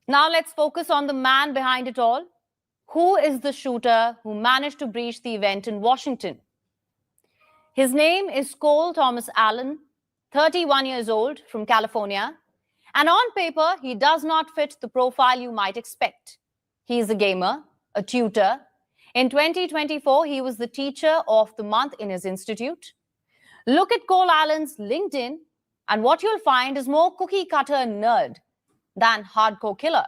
Now let's focus on the man behind it all. Who is the shooter who managed to breach the event in Washington? His name is Cole Thomas Allen, 31 years old, from California. And on paper, he does not fit the profile you might expect. He is a gamer, a tutor. In 2024, he was the Teacher of the Month in his institute. Look at Cole Allen's LinkedIn, and what you'll find is more cookie-cutter nerd than hardcore killer.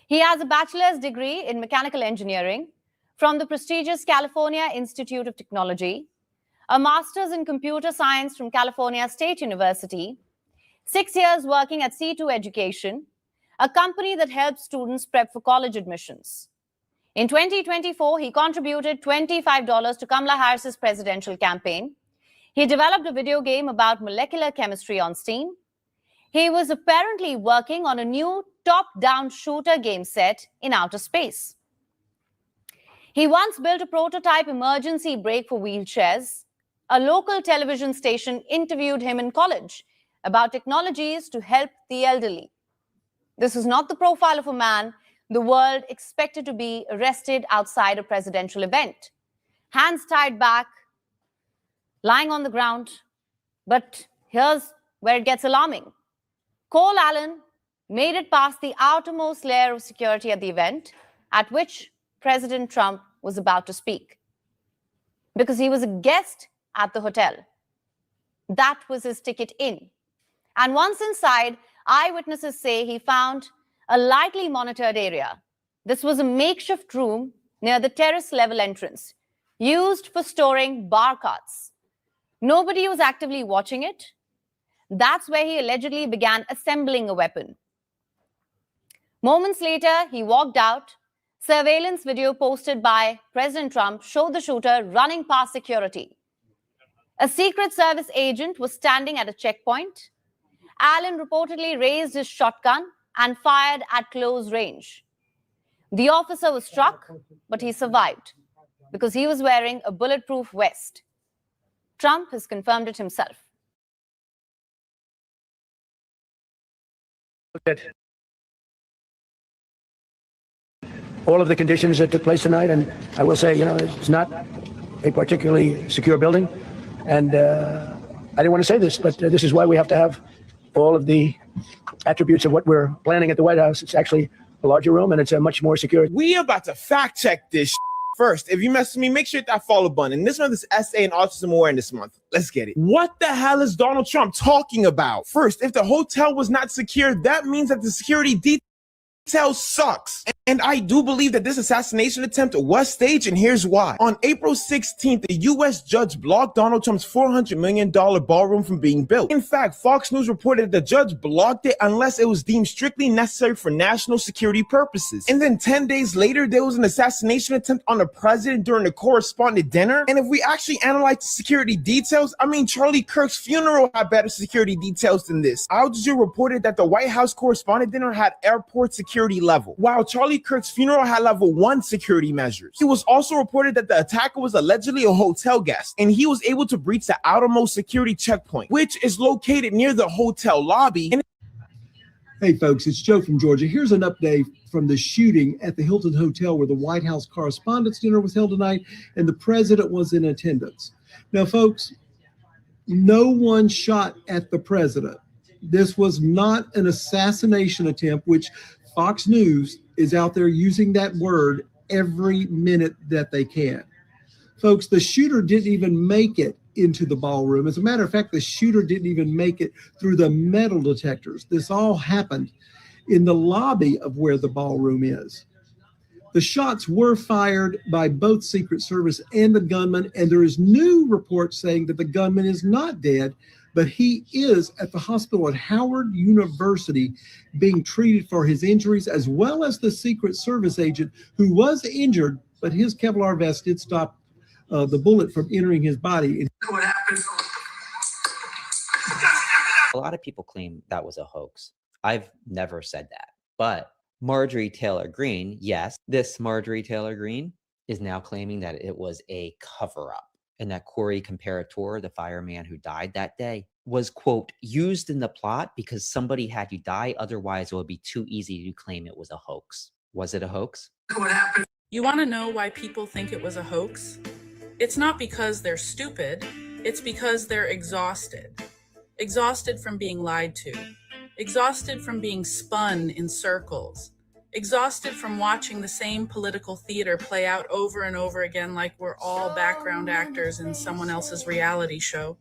He has a bachelor's degree in mechanical engineering from the prestigious California Institute of Technology, a master's in computer science from California State University, 6 years working at C2 Education, a company that helps students prep for college admissions. In 2024, he contributed $25 to Kamala Harris's presidential campaign. He developed a video game about molecular chemistry on Steam. He was apparently working on a new top-down shooter game set in outer space. He once built a prototype emergency brake for wheelchairs. A local television station interviewed him in college about technologies to help the elderly. This is not the profile of a man the world expected to be arrested outside a presidential event. Hands tied back, lying on the ground. But here's where it gets alarming. Cole Allen made it past the outermost layer of security at the event at which President Trump was about to speak, because he was a guest at the hotel. That was his ticket in. And once inside, eyewitnesses say he found a lightly monitored area. This was a makeshift room near the terrace level entrance, used for storing bar carts. Nobody was actively watching it. That's where he allegedly began assembling a weapon. Moments later, he walked out. Surveillance video posted by President Trump showed the shooter running past security. A Secret Service agent was standing at a checkpoint. Allen reportedly raised his shotgun and fired at close range. The officer was struck, but he survived because he was wearing a bulletproof vest. Trump has confirmed it himself. At all of the conditions that took place tonight, and I will say, it's not a particularly secure building, and I didn't want to say this, but this is why we have to have all of the attributes of what we're planning at the White House. It's actually a larger room, and it's a much more secure. We about to fact check this first. If you mess with me, make sure that follow button. And this month is SA and Autism Awareness Month. Let's get it. What the hell is Donald Trump talking about? First, if the hotel was not secure, that means that the security detail sucks. And I do believe that this assassination attempt was staged, and here's why. On April 16th, the U.S. judge blocked Donald Trump's $400 million ballroom from being built. In fact, Fox News reported the judge blocked it unless it was deemed strictly necessary for national security purposes. And then 10 days later, there was an assassination attempt on the president during a correspondent dinner. And if we actually analyze the security details, Charlie Kirk's funeral had better security details than this. Al Jazeera reported that the White House correspondent dinner had airport security level, while Charlie Kirk's funeral had level 1 security measures. It was also reported that the attacker was allegedly a hotel guest, and he was able to breach the outermost security checkpoint, which is located near the hotel lobby. Hey folks, it's Joe from Georgia. Here's an update from the shooting at the Hilton Hotel where the White House Correspondents' Dinner was held tonight and the president was in attendance. Now folks, no one shot at the president. This was not an assassination attempt, which Fox News is out there using that word every minute that they can. Folks, the shooter didn't even make it into the ballroom. As a matter of fact, the shooter didn't even make it through the metal detectors. This all happened in the lobby of where the ballroom is. The shots were fired by both Secret Service and the gunman, and there is new reports saying that the gunman is not dead, but he is at the hospital at Howard University being treated for his injuries, as well as the Secret Service agent who was injured, but his Kevlar vest did stop the bullet from entering his body. What happens? A lot of people claim that was a hoax. I've never said that. But Marjorie Taylor Greene, yes, this Marjorie Taylor Greene is now claiming that it was a cover-up and that Corey Comparator, the fireman who died that day, was, quote, used in the plot because somebody had to die. Otherwise, it would be too easy to claim it was a hoax. Was it a hoax? You want to know why people think it was a hoax? It's not because they're stupid. It's because they're exhausted. Exhausted from being lied to. Exhausted from being spun in circles. Exhausted from watching the same political theater play out over and over again like we're all background actors in someone else's reality show.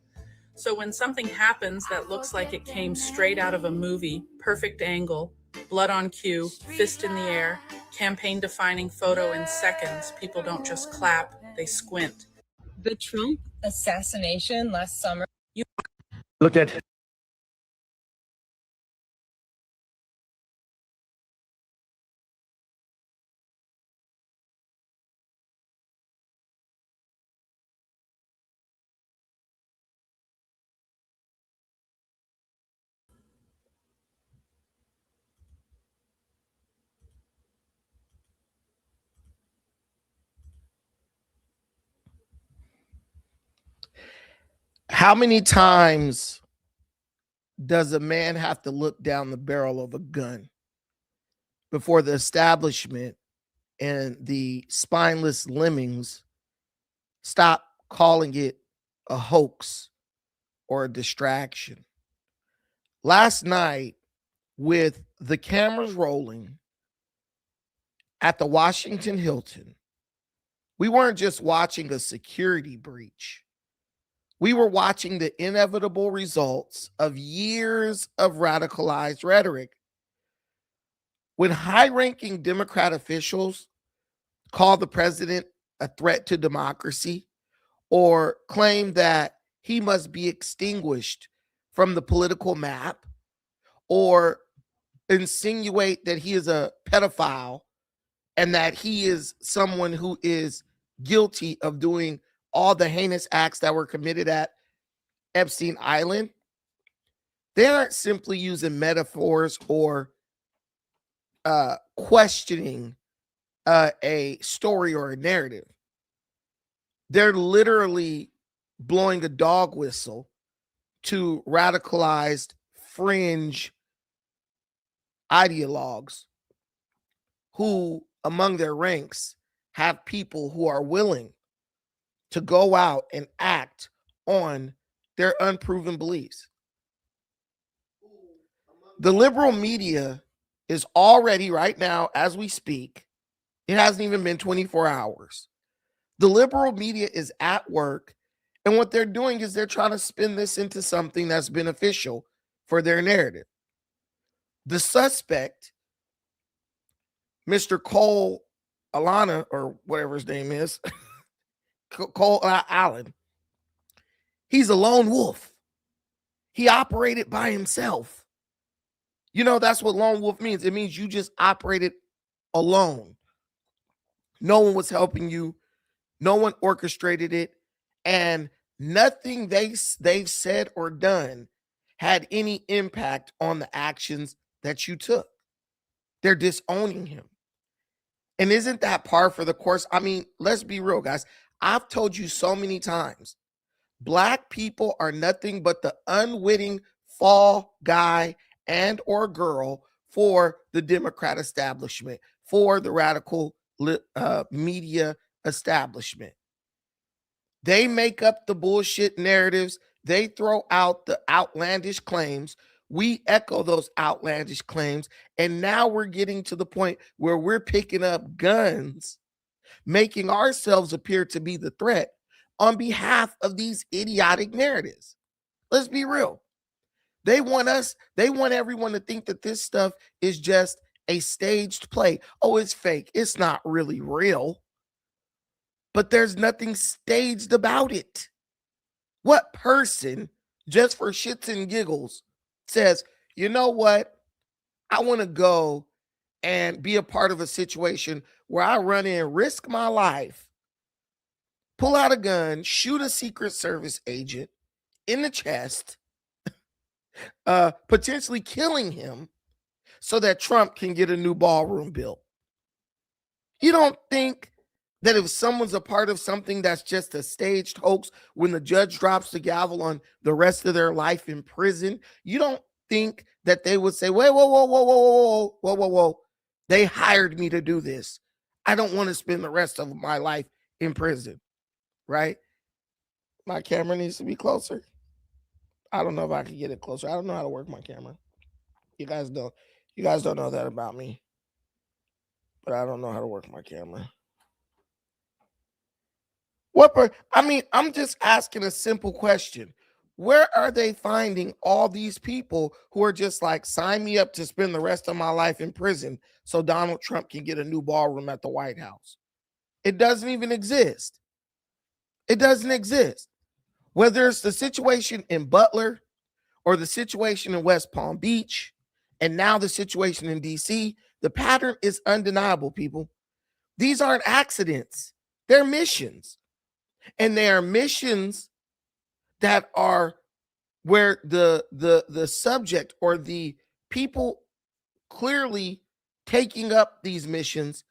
So when something happens that looks like it came straight out of a movie, perfect angle, blood on cue, fist in the air, campaign-defining photo in seconds, people don't just clap, they squint. The Trump assassination last summer. Looked at How many times does a man have to look down the barrel of a gun before the establishment and the spineless lemmings stop calling it a hoax or a distraction? Last night, with the cameras rolling at the Washington Hilton, we weren't just watching a security breach. We were watching the inevitable results of years of radicalized rhetoric. When high-ranking Democrat officials call the president a threat to democracy or claim that he must be extinguished from the political map or insinuate that he is a pedophile and that he is someone who is guilty of doing all the heinous acts that were committed at Epstein Island, they aren't simply using metaphors or questioning a story or a narrative. They're literally blowing a dog whistle to radicalized fringe ideologues who, among their ranks, have people who are willing to go out and act on their unproven beliefs. The liberal media is already, right now, as we speak, it hasn't even been 24 hours. The liberal media is at work, and what they're doing is they're trying to spin this into something that's beneficial for their narrative. The suspect, Mr. Cole Alana, or whatever his name is, Cole Allen, he's a lone wolf. He operated by himself. You know, that's what lone wolf means. It means you just operated alone. No one was helping you. No one orchestrated it. And nothing they've said or done had any impact on the actions that you took. They're disowning him. And isn't that par for the course? I mean, let's be real, guys. I've told you so many times, Black people are nothing but the unwitting fall guy and or girl for the Democrat establishment, for the radical media establishment. They make up the bullshit narratives. They throw out the outlandish claims. We echo those outlandish claims. And now we're getting to the point where we're picking up guns, making ourselves appear to be the threat on behalf of these idiotic narratives. Let's be real. They want everyone to think that this stuff is just a staged play. Oh, it's fake. It's not really real. But there's nothing staged about it. What person, just for shits and giggles, says, you know what? I want to go and be a part of a situation where I run in, risk my life, pull out a gun, shoot a Secret Service agent in the chest, potentially killing him so that Trump can get a new ballroom built. You don't think that if someone's a part of something that's just a staged hoax, when the judge drops the gavel on the rest of their life in prison, you don't think that they would say, wait, whoa, whoa, whoa, whoa, whoa, whoa, whoa, whoa. They hired me to do this. I don't want to spend the rest of my life in prison, right? My camera needs to be closer. I don't know if I can get it closer. I don't know how to work my camera. You guys don't know that about me. But I don't know how to work my camera. I'm just asking a simple question. Where are they finding all these people who are just like, sign me up to spend the rest of my life in prison so Donald Trump can get a new ballroom at the White House? It doesn't even exist. It doesn't exist. Whether it's the situation in Butler or the situation in West Palm Beach and now the situation in DC, the pattern is undeniable, people. These aren't accidents. They're missions. And they are missions that are where the subject or the people clearly taking up these missions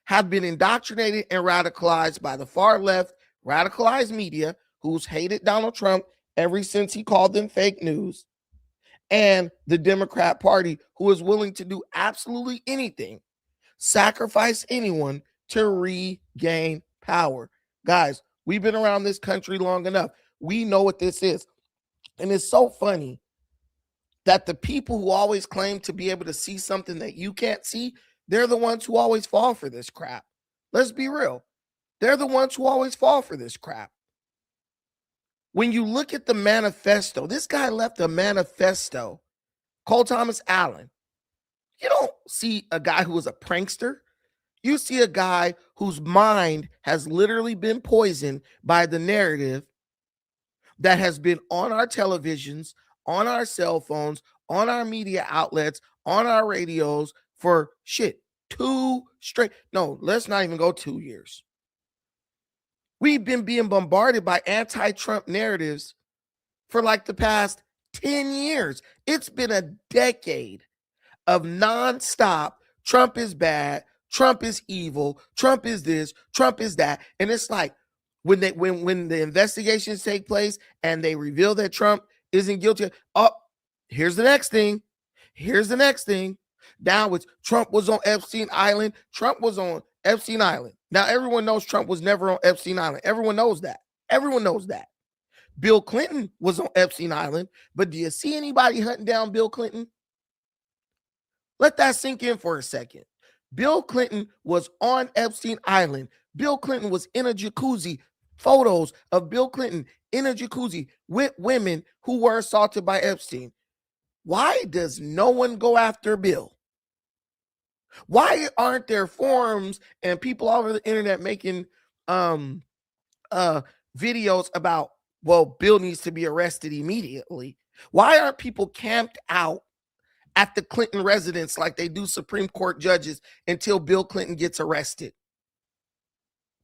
have been indoctrinated and radicalized by the far left, radicalized media, who's hated Donald Trump ever since he called them fake news, and the Democrat Party, who is willing to do absolutely anything, sacrifice anyone to regain power. Guys, we've been around this country long enough. We know what this is. And it's so funny that the people who always claim to be able to see something that you can't see, they're the ones who always fall for this crap. Let's be real. They're the ones who always fall for this crap. When you look at the manifesto, this guy left a manifesto, Cole Thomas Allen. You don't see a guy who was a prankster. You see a guy whose mind has literally been poisoned by the narrative that has been on our televisions, on our cell phones, on our media outlets, on our radios for 2 straight. No, let's not even go 2 years. We've been being bombarded by anti-Trump narratives for like the past 10 years. It's been a decade of nonstop. Trump is bad. Trump is evil. Trump is this. Trump is that. And it's like when the investigations take place and they reveal that Trump isn't guilty. Oh, here's the next thing. Here's the next thing. Now it's Trump was on Epstein Island. Trump was on Epstein Island. Now everyone knows Trump was never on Epstein Island. Everyone knows that. Everyone knows that. Bill Clinton was on Epstein Island, but do you see anybody hunting down Bill Clinton? Let that sink in for a second. Bill Clinton was on Epstein Island. Bill Clinton was in a jacuzzi. Photos of Bill Clinton in a jacuzzi with women who were assaulted by Epstein. Why does no one go after Bill? Why aren't there forums and people all over the internet making videos about, well, Bill needs to be arrested immediately? Why aren't people camped out at the Clinton residence like they do Supreme Court judges until Bill Clinton gets arrested?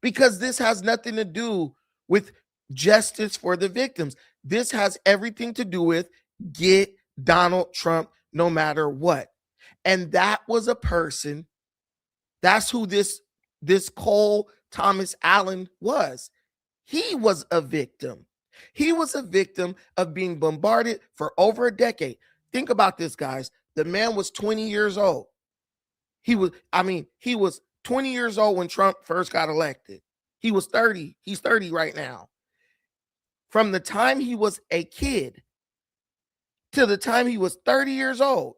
Because this has nothing to do with justice for the victims. This has everything to do with get Donald Trump no matter what. And that was a person, that's who this Cole Thomas Allen was. He was a victim. He was a victim of being bombarded for over a decade. Think about this, guys. The man was 20 years old. He was 20 years old when Trump first got elected. He was 30. He's 30 right now. From the time he was a kid to the time he was 30 years old,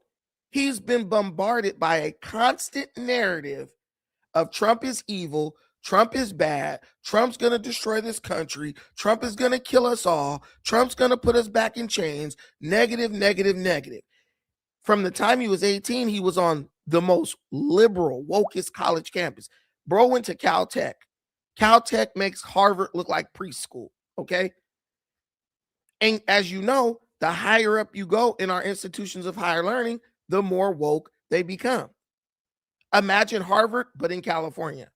he's been bombarded by a constant narrative of Trump is evil, Trump is bad, Trump's going to destroy this country, Trump is going to kill us all, Trump's going to put us back in chains, negative, negative, negative. From the time he was 18, he was on the most liberal, wokest college campus. Bro went to Caltech. Caltech makes Harvard look like preschool, okay? And as you know, the higher up you go in our institutions of higher learning, the more woke they become. Imagine Harvard, but in California.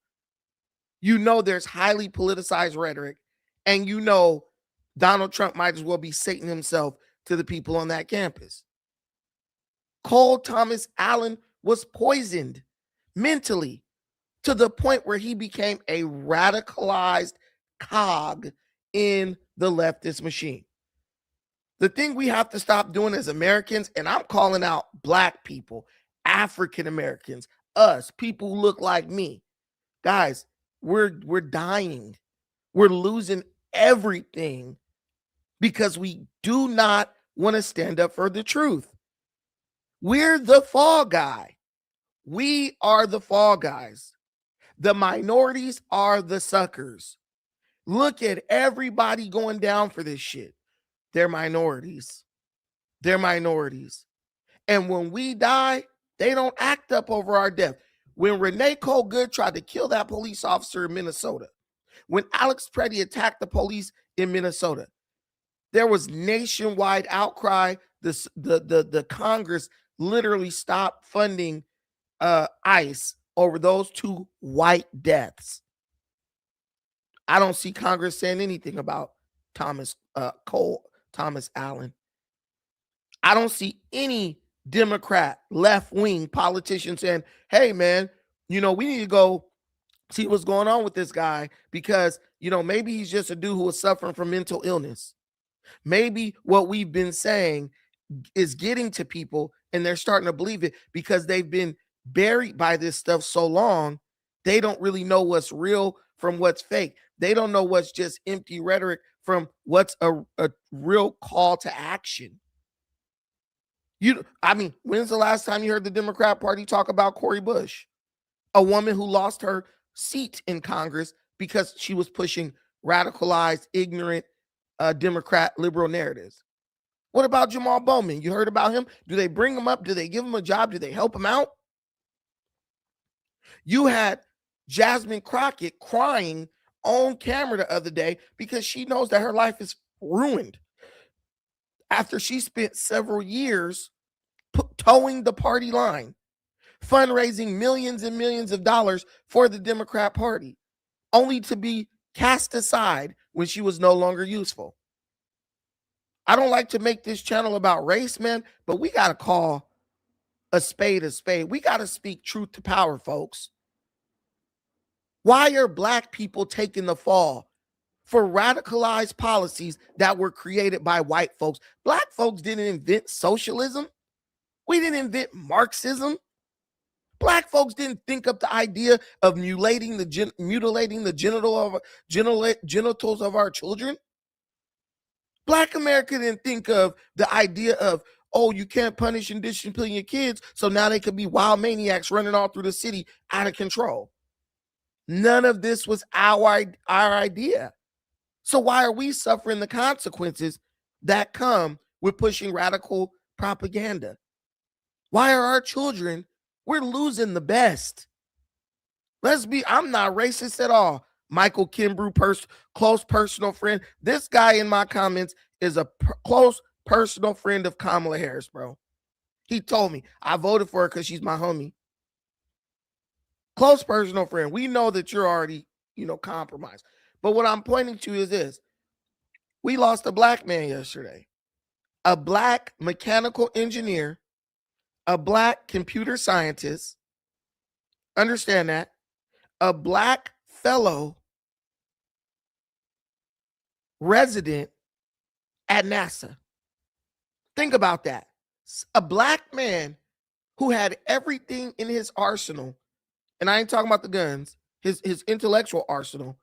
You know there's highly politicized rhetoric, and you know Donald Trump might as well be Satan himself to the people on that campus. Cole Thomas Allen was poisoned mentally to the point where he became a radicalized cog in the leftist machine. The thing we have to stop doing as Americans, and I'm calling out Black people, African Americans, us, people who look like me. Guys, we're dying. We're losing everything because we do not want to stand up for the truth. We're the fall guy. We are the fall guys. The minorities are the suckers. Look at everybody going down for this shit. They're minorities. They're minorities. And when we die, they don't act up over our death. When Renee Colgood tried to kill that police officer in Minnesota, when Alex Preddy attacked the police in Minnesota, there was nationwide outcry. The Congress literally stopped funding ICE over those two white deaths. I don't see Congress saying anything about Thomas Allen. I don't see any Democrat left-wing politician saying, hey, man, we need to go see what's going on with this guy because, maybe he's just a dude who is suffering from mental illness. Maybe what we've been saying is getting to people and they're starting to believe it because they've been buried by this stuff so long, they don't really know what's real from what's fake. They don't know what's just empty rhetoric from what's a real call to action. When's the last time you heard the Democrat Party talk about Cori Bush, a woman who lost her seat in Congress because she was pushing radicalized, ignorant Democrat liberal narratives? What about Jamal Bowman? You heard about him? Do they bring him up? Do they give him a job? Do they help him out? You had Jasmine Crockett crying on camera the other day because she knows that her life is ruined after she spent several years towing the party line, fundraising millions and millions of dollars for the Democrat Party, only to be cast aside when she was no longer useful. I don't like to make this channel about race, man, but we got to call a spade a spade. We got to speak truth to power, folks. Why are Black people taking the fall for radicalized policies that were created by white folks? Black folks didn't invent socialism. We didn't invent Marxism. Black folks didn't think up the idea of mutilating the genitals of our children. Black America didn't think of the idea of, oh, you can't punish and discipline your kids, so now they could be wild maniacs running all through the city out of control. None of this was our idea. So why are we suffering the consequences that come with pushing radical propaganda? Why are our children, we're losing the best. I'm not racist at all. Michael Kimbrough, close personal friend. This guy in my comments is a close personal friend of Kamala Harris, bro. He told me I voted for her because she's my homie. Close personal friend. We know that you're already, compromised. But what I'm pointing to is this. We lost a Black man yesterday. A Black mechanical engineer, a Black computer scientist. Understand that. A Black fellow resident at NASA. Think about that. A Black man who had everything in his arsenal, and I ain't talking about the guns, his intellectual arsenal,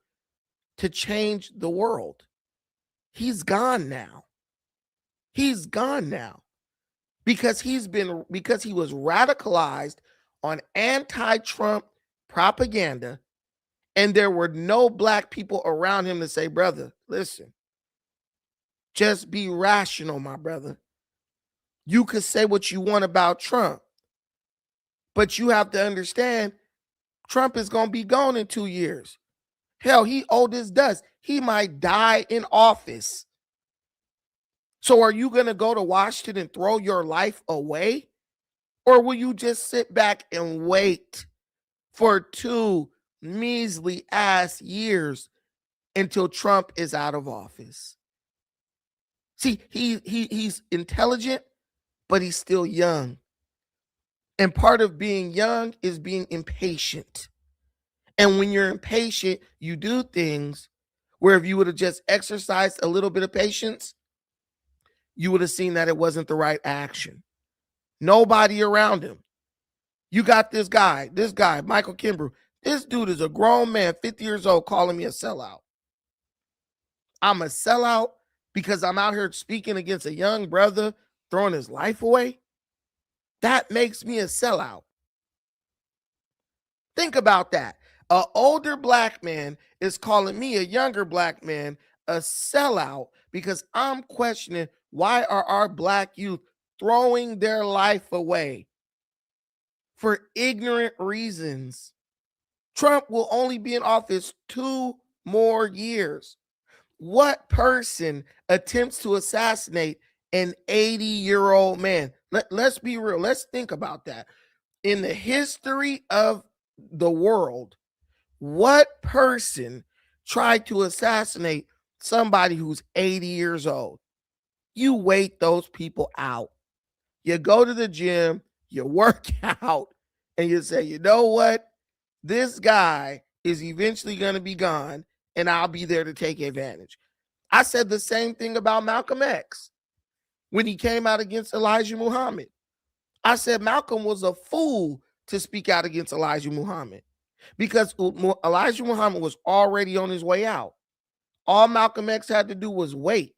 to change the world. He's gone now. He's gone now because he was radicalized on anti-Trump propaganda, and there were no Black people around him to say, brother, listen, just be rational, my brother. You could say what you want about Trump, but you have to understand Trump is going to be gone in 2 years. Hell, he old as dust. He might die in office. So are you going to go to Washington and throw your life away? Or will you just sit back and wait for 2 measly ass years until Trump is out of office? See, he's intelligent, but he's still young. And part of being young is being impatient. And when you're impatient, you do things where if you would have just exercised a little bit of patience, you would have seen that it wasn't the right action. Nobody around him. You got this guy, Michael Kimbrough. This dude is a grown man, 50 years old, calling me a sellout. I'm a sellout because I'm out here speaking against a young brother throwing his life away. That makes me a sellout. Think about that. An older black man is calling me, a younger black man, a sellout because I'm questioning why are our black youth throwing their life away for ignorant reasons. Trump will only be in office 2 more years. What person attempts to assassinate an 80-year-old man? Let's be real. Let's think about that. In the history of the world, what person tried to assassinate somebody who's 80 years old? You wait those people out. You go to the gym, you work out, and you say, you know what? This guy is eventually going to be gone, and I'll be there to take advantage. I said the same thing about Malcolm X when he came out against Elijah Muhammad. I said Malcolm was a fool to speak out against Elijah Muhammad because Elijah Muhammad was already on his way out. All Malcolm X had to do was wait,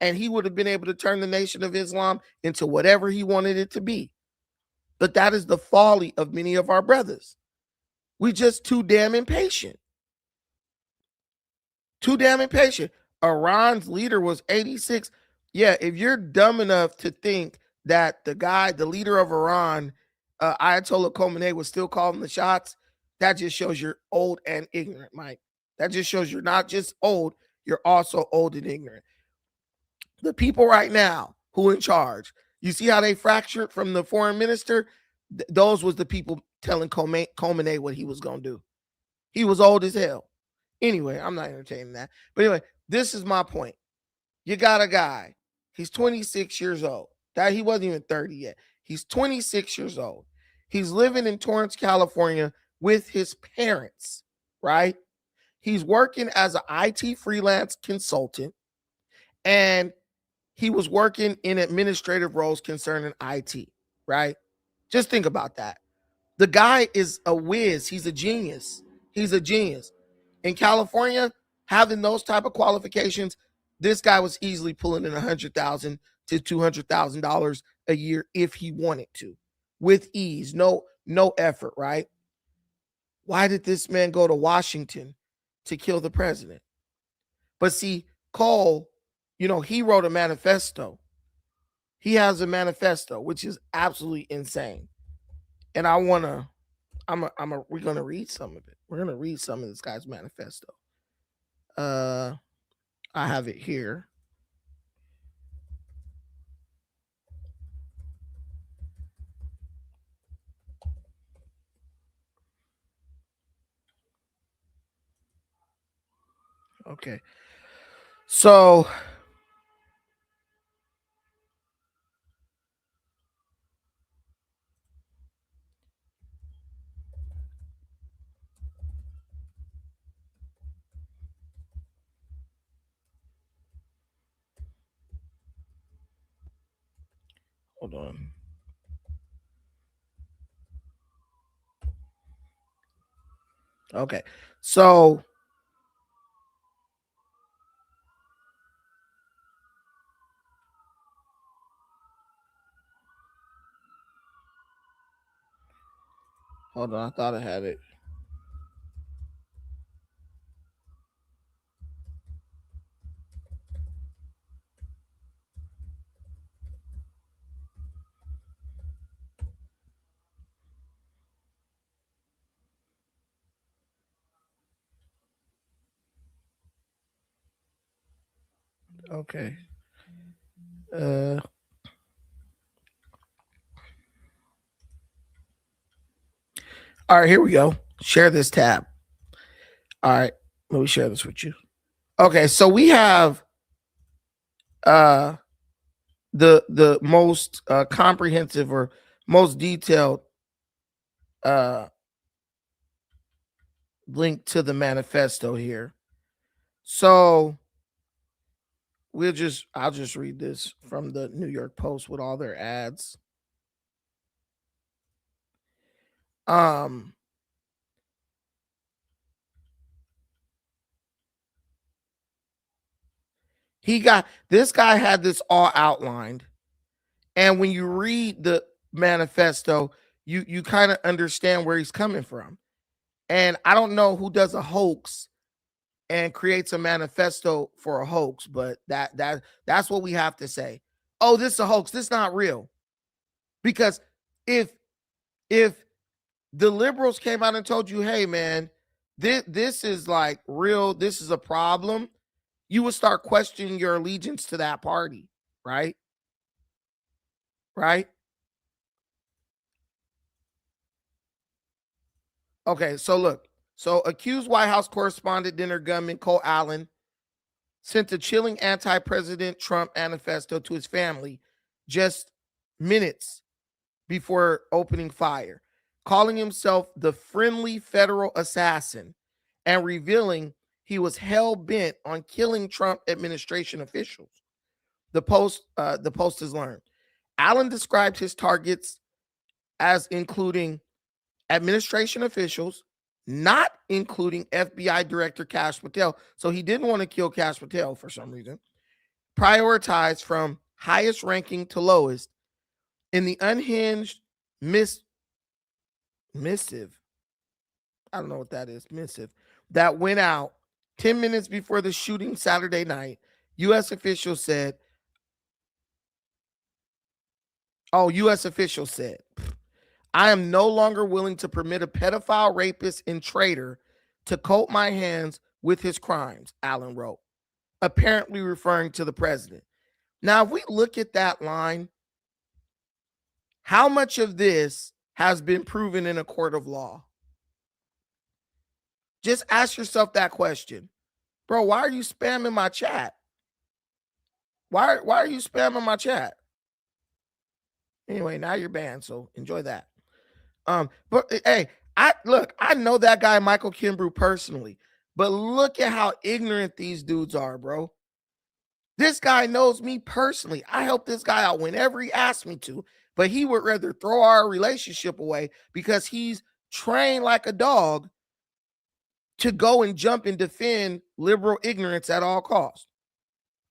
and he would have been able to turn the Nation of Islam into whatever he wanted it to be. But that is the folly of many of our brothers. We just too damn impatient. Too damn impatient. Iran's leader was 86. Yeah, if you're dumb enough to think that the leader of Iran, Ayatollah Khamenei, was still calling the shots, that just shows you're old and ignorant, Mike. That just shows you're not just old, you're also old and ignorant. The people right now who in charge, you see how they fractured from the foreign minister? Those was the people telling Khamenei what he was going to do. He was old as hell. Anyway, I'm not entertaining that. But anyway, this is my point. You got a guy. He's 26 years old. That he wasn't even 30 yet. He's 26 years old. He's living in Torrance, California with his parents, right? He's working as an IT freelance consultant, and he was working in administrative roles concerning IT, right? Just think about that. The guy is a whiz. He's a genius. He's a genius. In California, having those type of qualifications, this guy was easily pulling in $100,000 to $200,000 a year if he wanted to, with ease, no effort, right? Why did this man go to Washington to kill the president? But see, Cole, he wrote a manifesto. He has a manifesto, which is absolutely insane. And we're going to read some of it. We're going to read some of this guy's manifesto. I have it here. Okay. So hold on. Okay. So hold on. I thought I had it. Okay. All right, here we go. Share this tab. All right, let me share this with you. Okay, so we have the most comprehensive or most detailed link to the manifesto here. So I'll just read this from the New York Post with all their ads. This guy had this all outlined. And when you read the manifesto, you kind of understand where he's coming from. And I don't know who does a hoax and creates a manifesto for a hoax, but that's what we have to say. Oh, this is a hoax. This is not real. Because if the liberals came out and told you, hey man, this is like real, this is a problem, you would start questioning your allegiance to that party, right? Right? Okay, so look. So accused White House correspondent, dinner gunman Cole Allen sent a chilling anti-President Trump manifesto to his family just minutes before opening fire, calling himself the friendly federal assassin and revealing he was hell-bent on killing Trump administration officials. The Post has learned. Allen described his targets as including administration officials, not including FBI Director Kash Patel. So he didn't want to kill Kash Patel for some reason. Prioritized from highest ranking to lowest in the unhinged missive. I don't know what that is. Missive that went out 10 minutes before the shooting Saturday night. U.S. officials said, I am no longer willing to permit a pedophile, rapist, and traitor to coat my hands with his crimes, Allen wrote, apparently referring to the president. Now, if we look at that line, how much of this has been proven in a court of law? Just ask yourself that question. Bro, why are you spamming my chat? Why are you spamming my chat? Anyway, now you're banned, so enjoy that. But hey, I know that guy Michael Kimbrough personally, but look at how ignorant these dudes are, bro. This guy knows me personally. I help this guy out whenever he asks me to, but he would rather throw our relationship away because he's trained like a dog to go and jump and defend liberal ignorance at all costs.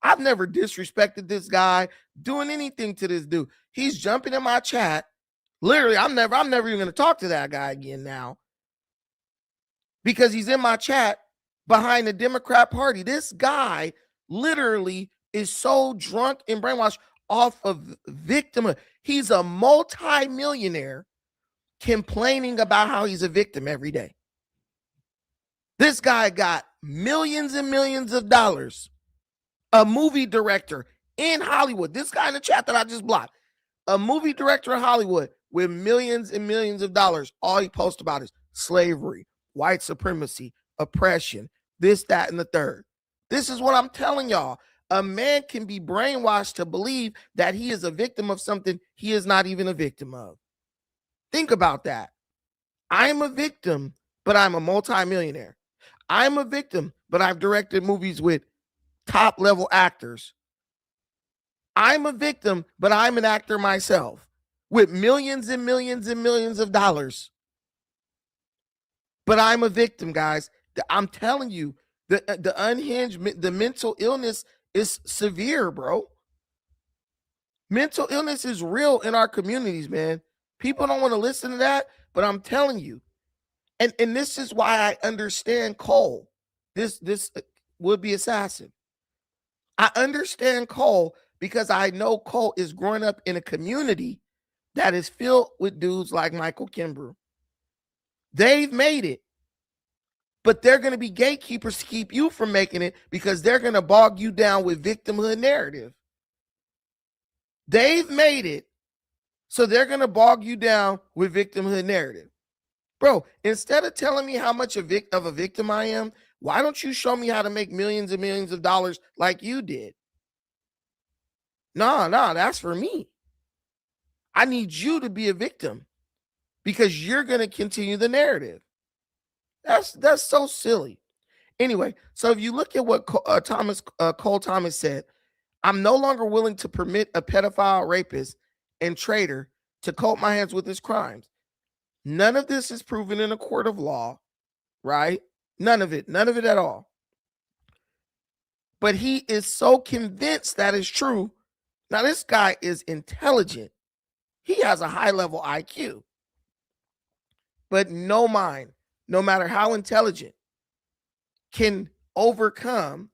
I've never disrespected this guy, doing anything to this dude. He's jumping in my chat. Literally, I'm never even going to talk to that guy again now because he's in my chat behind the Democrat Party. This guy literally is so drunk and brainwashed off of victimhood. He's a multi-millionaire complaining about how he's a victim every day. This guy got millions and millions of dollars. A movie director in Hollywood. This guy in the chat that I just blocked. A movie director in Hollywood with millions and millions of dollars. All he posts about is slavery, white supremacy, oppression, this, that, and the third. This is what I'm telling y'all. A man can be brainwashed to believe that he is a victim of something he is not even a victim of. Think about that. I'm a victim, but I'm a multimillionaire. I'm a victim, but I've directed movies with top level actors. I'm a victim, but I'm an actor myself with millions and millions and millions of dollars. But I'm a victim, guys. I'm telling you, the unhinged, the mental illness is severe, bro. Mental illness is real in our communities, man. People don't want to listen to that, but I'm telling you. And this is why I understand Cole, this would-be assassin. I understand Cole because I know Cole is growing up in a community that is filled with dudes like Michael Kimbrough. They've made it, but they're going to be gatekeepers to keep you from making it because they're going to bog you down with victimhood narrative. They've made it, so they're going to bog you down with victimhood narrative. Bro, instead of telling me how much of a victim I am, why don't you show me how to make millions and millions of dollars like you did? No, that's for me. I need you to be a victim because you're going to continue the narrative. That's so silly. Anyway, so if you look at what Cole Thomas said, I'm no longer willing to permit a pedophile, rapist, and traitor to coat my hands with his crimes. None of this is proven in a court of law, right? None of it at all. But he is so convinced that is true. Now, this guy is intelligent. He has a high level IQ, but no mind, no matter how intelligent, can overcome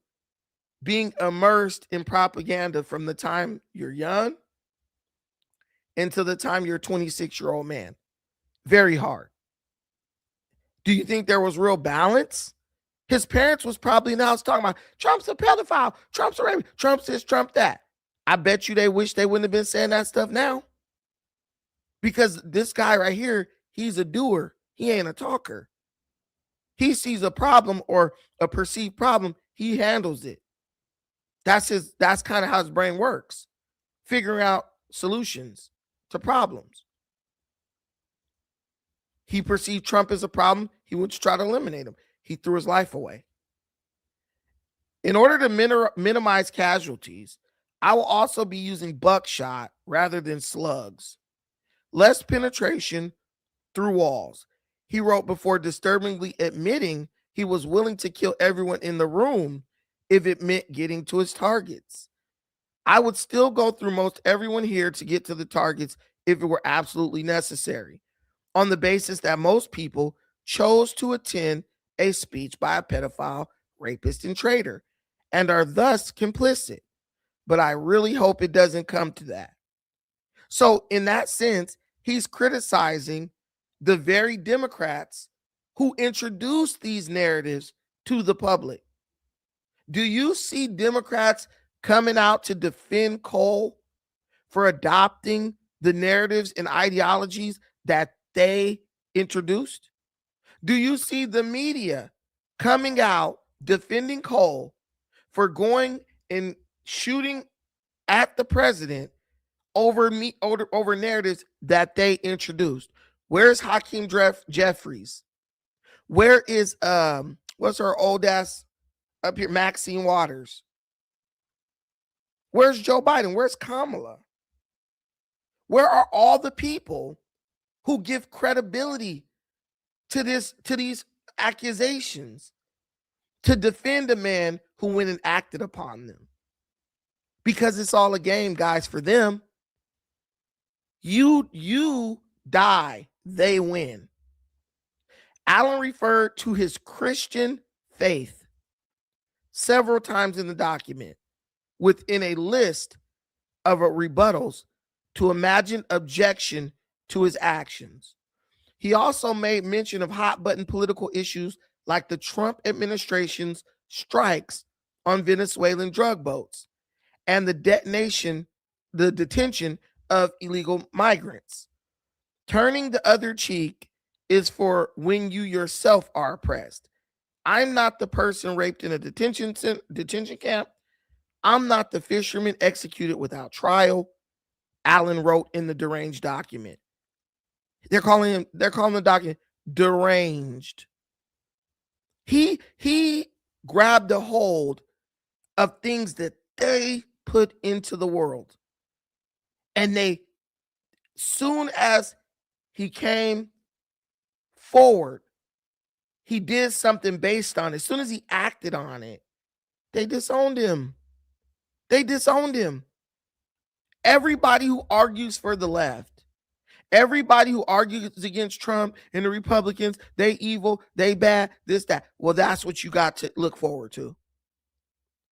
being immersed in propaganda from the time you're young until the time you're a 26-year-old man. Very hard. Do you think there was real balance? His parents was probably in the house talking about Trump's a pedophile, Trump's a rapist, Trump this, Trump that. I bet you they wish they wouldn't have been saying that stuff now. Because this guy right here, he's a doer. He ain't a talker. He sees a problem or a perceived problem, he handles it. That's kind of how his brain works. Figuring out solutions to problems. He perceived Trump as a problem. He went to try to eliminate him. He threw his life away. In order to minimize casualties, I will also be using buckshot rather than slugs. Less penetration through walls. He wrote before disturbingly admitting he was willing to kill everyone in the room if it meant getting to his targets. I would still go through most everyone here to get to the targets if it were absolutely necessary, on the basis that most people chose to attend a speech by a pedophile, rapist, and traitor, and are thus complicit. But I really hope it doesn't come to that. So in that sense, he's criticizing the very Democrats who introduced these narratives to the public. Do you see Democrats coming out to defend Cole for adopting the narratives and ideologies that they introduced? Do you see the media coming out defending Cole for going and shooting at the president over narratives that they introduced? Where's Hakeem Jeffries? Where is what's her old ass up here, Maxine Waters? Where's Joe Biden? Where's Kamala? Where are all the people who give credibility to these accusations, to defend a man who went and acted upon them? Because it's all a game, guys, for them. You die, they win. Allen referred to his Christian faith several times in the document within a list of rebuttals to imagined objection to his actions. He also made mention of hot button political issues like the Trump administration's strikes on Venezuelan drug boats and the detention of illegal migrants. Turning the other cheek is for when you yourself are oppressed. I'm not the person raped in a detention camp. I'm not the fisherman executed without trial, Allen wrote in the deranged document. They're calling the document deranged. He grabbed a hold of things that they put into the world. And soon as he came forward, he did something based on it. As soon as he acted on it, they disowned him. Everybody who argues for the left, everybody who argues against Trump and the Republicans, they evil, they bad, this, that. Well, that's what you got to look forward to.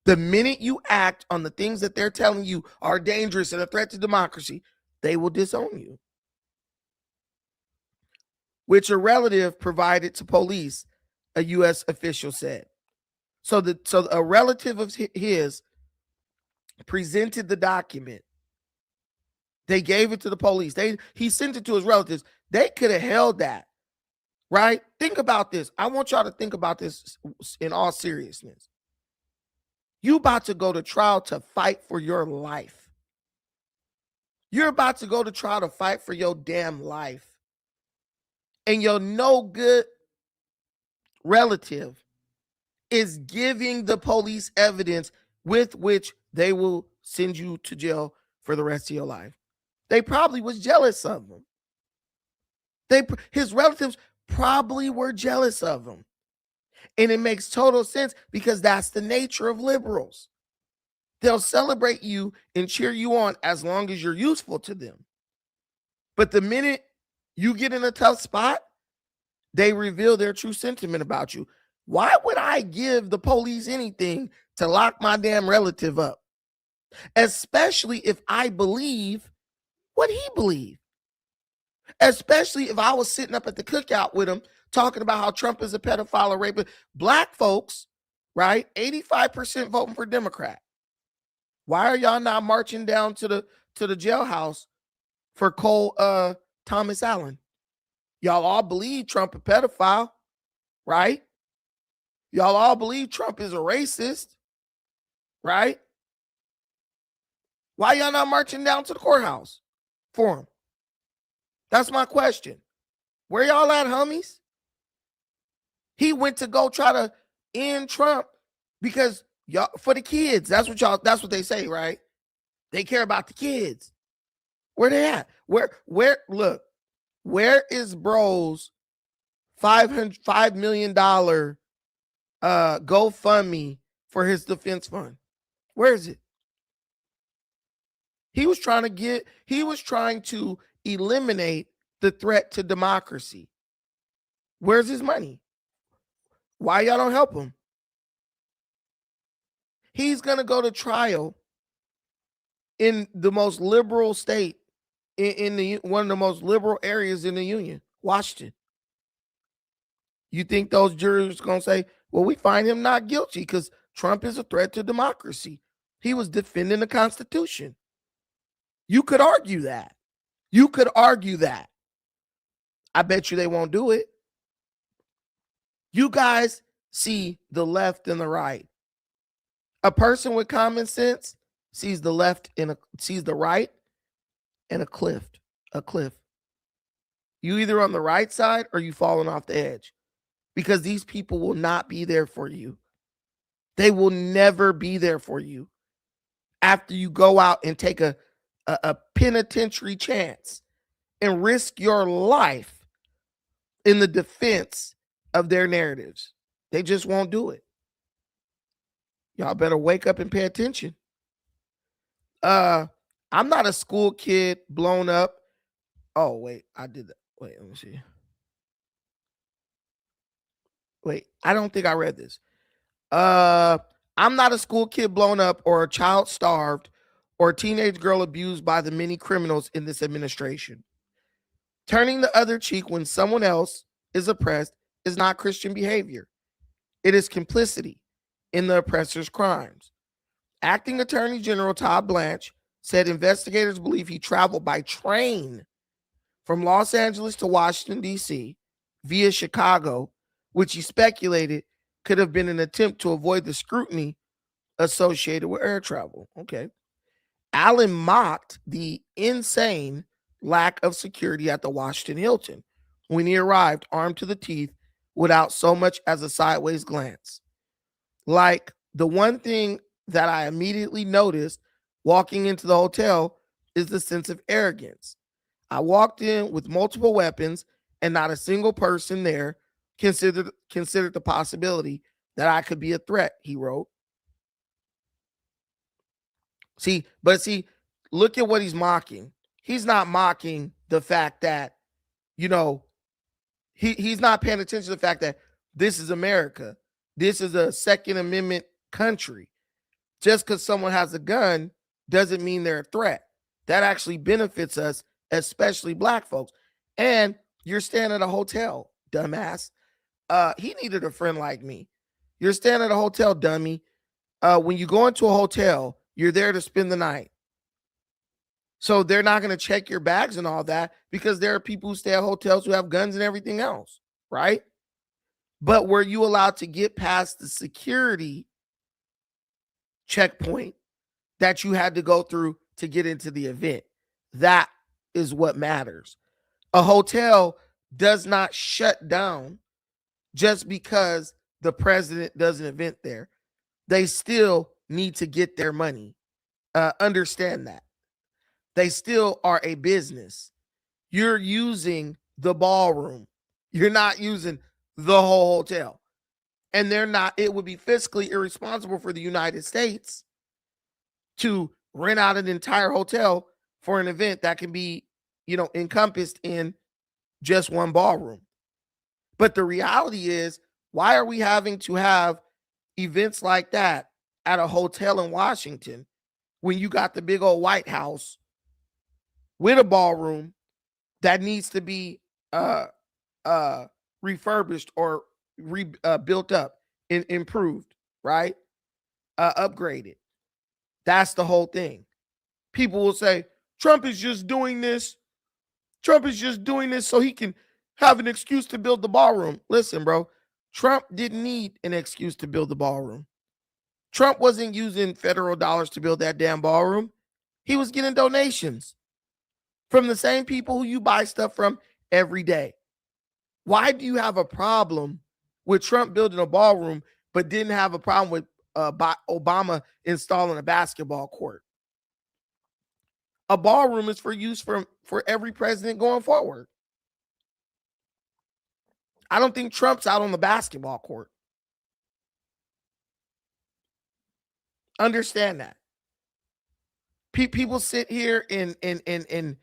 The minute you act on the things that they're telling you are dangerous and a threat to democracy, they will disown you. Which a relative provided to police, a U.S. official said. So a relative of his presented the document. They gave it to the police. He sent it to his relatives. They could have held that, right? Think about this. I want y'all to think about this in all seriousness. You about to go to trial to fight for your life. You're about to go to trial to fight for your damn life. And your no good relative is giving the police evidence with which they will send you to jail for the rest of your life. They probably was jealous of him. His relatives probably were jealous of him. And it makes total sense because that's the nature of liberals. They'll celebrate you and cheer you on as long as you're useful to them. But the minute you get in a tough spot, they reveal their true sentiment about you. Why would I give the police anything to lock my damn relative up? Especially if I believe what he believed. Especially if I was sitting up at the cookout with him talking about how Trump is a pedophile or rapist. Black folks, right? 85% voting for Democrat. Why are y'all not marching down to the jailhouse for Cole Thomas Allen? Y'all all believe Trump a pedophile, right? Y'all all believe Trump is a racist, right? Why y'all not marching down to the courthouse for him? That's my question. Where y'all at, homies? He went to go try to end Trump because y'all, for the kids. That's what they say, right? They care about the kids. Where they at? Look, where is bro's $5 million GoFundMe for his defense fund? Where is it? He was trying to eliminate the threat to democracy. Where's his money? Why y'all don't help him? He's going to go to trial in the most liberal state in one of the most liberal areas in the union, Washington. You think those jurors are going to say, well, we find him not guilty because Trump is a threat to democracy. He was defending the Constitution. You could argue that. I bet you they won't do it. You guys see the left and the right. A person with common sense sees the left and sees the right and a cliff. You either on the right side or you falling off the edge, because these people will not be there for you. They will never be there for you after you go out and take a penitentiary chance and risk your life in the defense of their narratives. They just won't do it. Y'all better wake up and pay attention. I'm not a school kid blown up. Oh, wait, I did that. Wait, let me see. Wait, I don't think I read this. I'm not a school kid blown up or a child starved or a teenage girl abused by the many criminals in this administration. Turning the other cheek when someone else is oppressed is not Christian behavior. It is complicity in the oppressor's crimes. Acting Attorney General Todd Blanche said investigators believe he traveled by train from Los Angeles to Washington, D.C. via Chicago, which he speculated could have been an attempt to avoid the scrutiny associated with air travel. Okay. Allen mocked the insane lack of security at the Washington Hilton when he arrived armed to the teeth without so much as a sideways glance. Like, the one thing that I immediately noticed walking into the hotel is the sense of arrogance. I walked in with multiple weapons and not a single person there considered the possibility that I could be a threat, he wrote. See, look at what he's mocking. He's not mocking the fact that, he's not paying attention to the fact that this is America. This is a Second Amendment country. Just because someone has a gun doesn't mean they're a threat. That actually benefits us, especially black folks. And you're staying at a hotel, dumbass. He needed a friend like me. You're staying at a hotel, dummy. When you go into a hotel, you're there to spend the night. So they're not going to check your bags and all that because there are people who stay at hotels who have guns and everything else, right? But were you allowed to get past the security checkpoint that you had to go through to get into the event? That is what matters. A hotel does not shut down just because the president does an event there. They still need to get their money. Understand that. They still are a business. You're using the ballroom. You're not using the whole hotel. And they're not, it would be fiscally irresponsible for the United States to rent out an entire hotel for an event that can be, encompassed in just one ballroom. But the reality is, why are we having to have events like that at a hotel in Washington when you got the big old White House with a ballroom that needs to be refurbished or built up and improved, right? Upgraded. That's the whole thing. People will say, Trump is just doing this. Trump is just doing this so he can have an excuse to build the ballroom. Listen, bro, Trump didn't need an excuse to build the ballroom. Trump wasn't using federal dollars to build that damn ballroom. He was getting donations from the same people who you buy stuff from every day. Why do you have a problem with Trump building a ballroom, but didn't have a problem with Obama installing a basketball court? A ballroom is for use for every president going forward. I don't think Trump's out on the basketball court. Understand that. People sit here and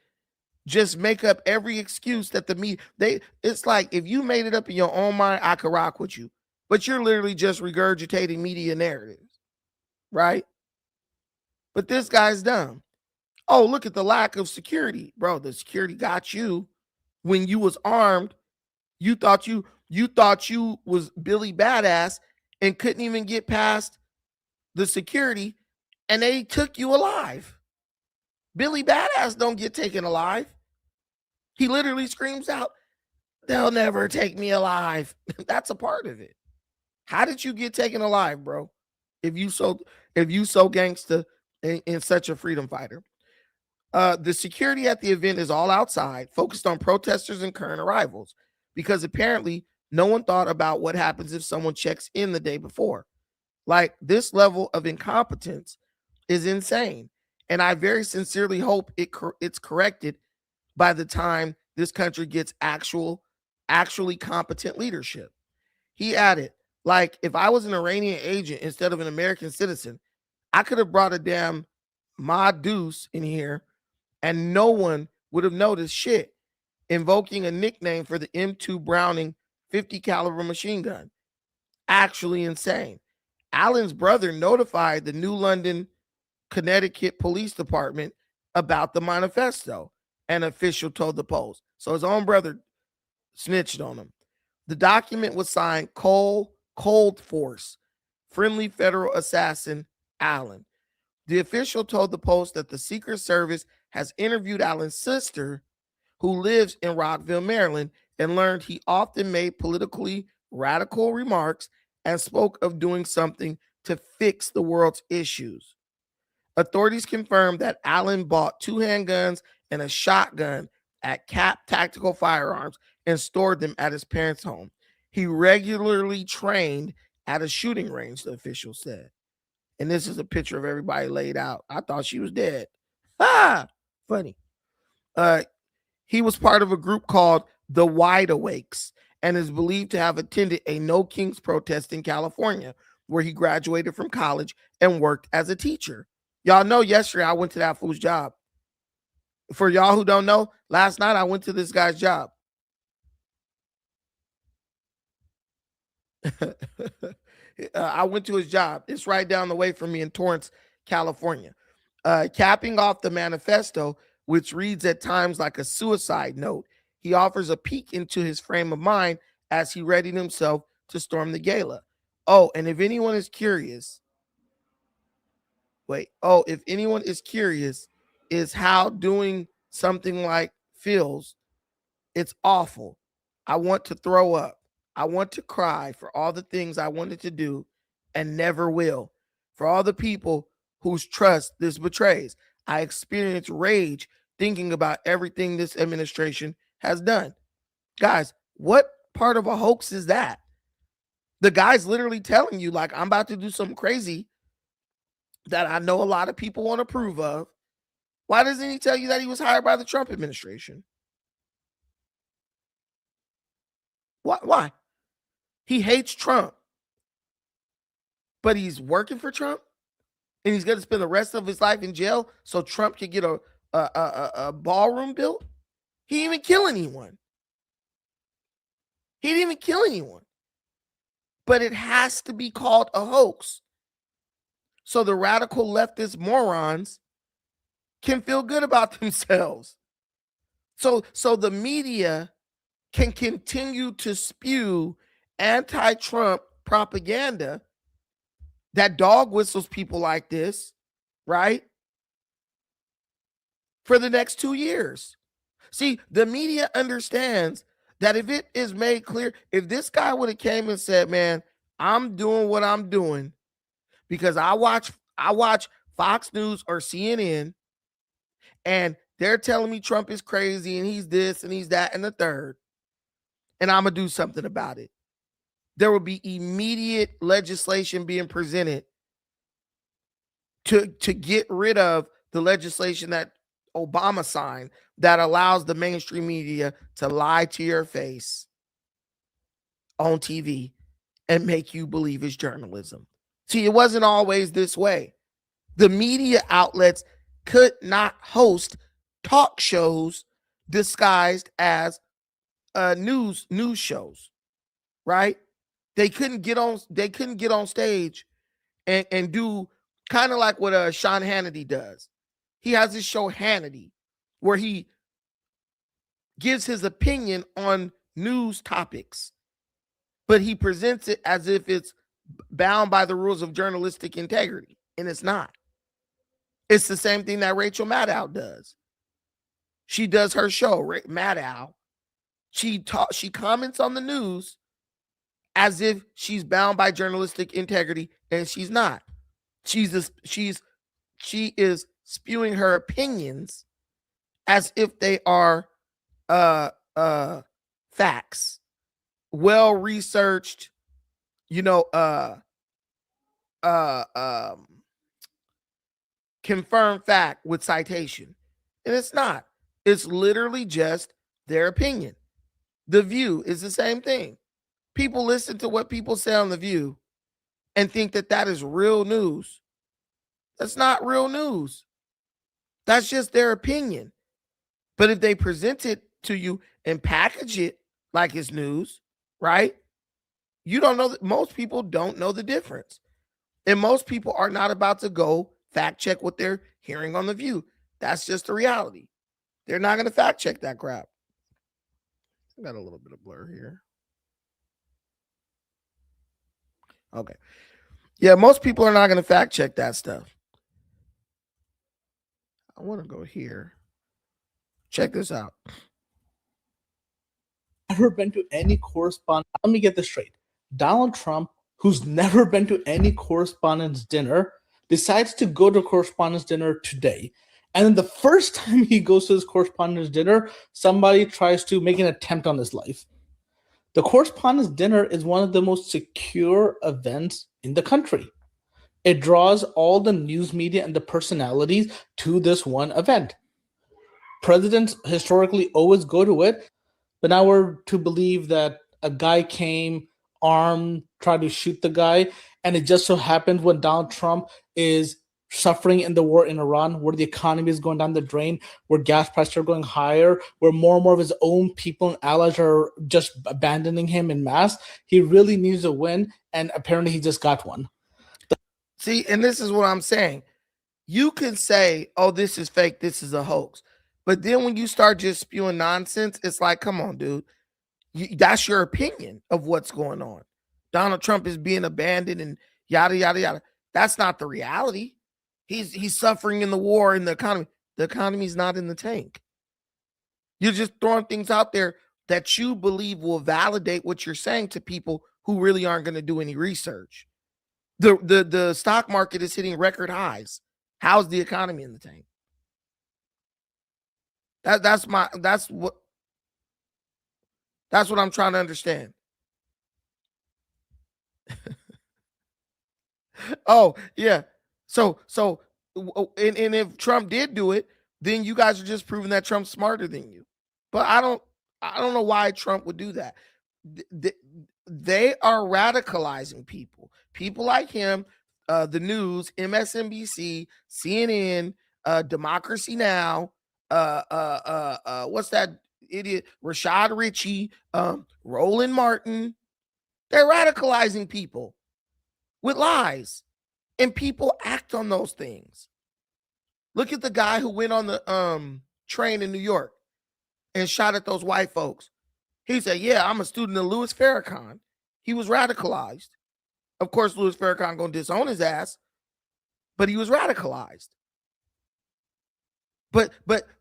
just make up every excuse that the media, it's like, if you made it up in your own mind, I could rock with you. But you're literally just regurgitating media narratives, right? But this guy's dumb. Oh, look at the lack of security. Bro, the security got you when you was armed. You thought you was Billy Badass and couldn't even get past the security, and they took you alive. Billy Badass don't get taken alive. He literally screams out, "They'll never take me alive." That's a part of it. How did you get taken alive, bro? If you so gangsta and such a freedom fighter. The security at the event is all outside, focused on protesters and current arrivals, because apparently no one thought about what happens if someone checks in the day before. Like, this level of incompetence is insane. And I very sincerely hope it's corrected by the time this country gets actually competent leadership. He added, like, if I was an Iranian agent instead of an American citizen, I could have brought a damn Ma Deuce in here and no one would have noticed shit, invoking a nickname for the M2 Browning 50 caliber machine gun. Actually insane. Allen's brother notified the New London, Connecticut Police Department about the manifesto, an official told the Post. So his own brother snitched on him. The document was signed Cold Force, friendly federal assassin Allen. The official told the Post that the Secret Service has interviewed Allen's sister, who lives in Rockville, Maryland, and learned he often made politically radical remarks and spoke of doing something to fix the world's issues. Authorities confirmed that Allen bought 2 handguns and a shotgun at Cap Tactical Firearms and stored them at his parents' home. He regularly trained at a shooting range, the official said. And this is a picture of everybody laid out. I thought she was dead. Funny. He was part of a group called the Wide Awakes and is believed to have attended a No Kings protest in California, where he graduated from college and worked as a teacher. Y'all know yesterday I went to that fool's job. For y'all who don't know, last night I went to this guy's job. I went to his job. It's right down the way from me in Torrance, California. Capping off the manifesto, which reads at times like a suicide note, he offers a peek into his frame of mind as he readied himself to storm the gala. Oh, and if anyone is curious, is how doing something like feels, it's awful. I want to throw up. I want to cry for all the things I wanted to do and never will. For all the people whose trust this betrays. I experience rage thinking about everything this administration has done. Guys, what part of a hoax is that? The guy's literally telling you, like, I'm about to do something crazy that I know a lot of people won't approve of. Why doesn't he tell you that he was hired by the Trump administration? Why? He hates Trump, but he's working for Trump, and he's going to spend the rest of his life in jail so Trump can get a ballroom built. He didn't even kill anyone. He didn't even kill anyone. But it has to be called a hoax, so the radical leftist morons can feel good about themselves. So the media can continue to spew anti-Trump propaganda that dog whistles people like this, right? For the next 2 years. See, the media understands that if it is made clear, if this guy would have came and said, man, I'm doing what I'm doing because I watch Fox News or CNN, and they're telling me Trump is crazy and he's this and he's that and the third, and I'm going to do something about it. There will be immediate legislation being presented to get rid of the legislation that Obama signed that allows the mainstream media to lie to your face on TV and make you believe it's journalism. See, it wasn't always this way. The media outlets could not host talk shows disguised as news shows, right? They couldn't get on stage and do kind of like what Sean Hannity does. He has this show Hannity where he gives his opinion on news topics, but he presents it as if it's bound by the rules of journalistic integrity, and it's not. It's the same thing that Rachel Maddow does. She does her show, Maddow. She comments on the news as if she's bound by journalistic integrity, and she's not. She is spewing her opinions as if they are facts, well researched, confirmed fact with citation. And it's not. It's literally just their opinion. The View is the same thing. People listen to what people say on The View and think that that is real news. That's not real news. That's just their opinion. But if they present it to you and package it like it's news, right? You don't know that most people don't know the difference. And most people are not about to go fact check what they're hearing on The View. That's just the reality. They're not going to fact check that crap. I got a little bit of blur here. Okay. Yeah, most people are not going to fact check that stuff. I want to go here. Check this out. Never been to any correspondence. Let me get this straight. Donald Trump, who's never been to any correspondence dinner, decides to go to correspondence dinner today. And then the first time he goes to his correspondence dinner, somebody tries to make an attempt on his life. The correspondence dinner is one of the most secure events in the country. It draws all the news media and the personalities to this one event. Presidents historically always go to it, but now we're to believe that a guy came armed, tried to shoot the guy, and it just so happens when Donald Trump is suffering in the war in Iran, where the economy is going down the drain, where gas prices are going higher, where more and more of his own people and allies are just abandoning him in mass. He really needs a win, and apparently he just got one. See, and this is what I'm saying. You can say, oh, this is fake, this is a hoax. But then when you start just spewing nonsense, it's like, come on, dude. That's your opinion of what's going on. Donald Trump is being abandoned and yada, yada, yada. That's not the reality. He's suffering in the war in the economy. The economy's not in the tank. You're just throwing things out there that you believe will validate what you're saying to people who really aren't going to do any research. The stock market is hitting record highs. How's the economy in the tank? That's what I'm trying to understand. Oh, yeah. And if Trump did do it, then you guys are just proving that Trump's smarter than you. But I don't know why Trump would do that. They are radicalizing people. People like him, the news, MSNBC, CNN, Democracy Now, what's that idiot? Rashad Ritchie, Roland Martin. They're radicalizing people with lies, and people act on those things. Look at the guy who went on the train in New York and shot at those white folks. He said, yeah, I'm a student of Louis Farrakhan. He was radicalized. Of course, Louis Farrakhan gonna disown his ass, but he was radicalized. But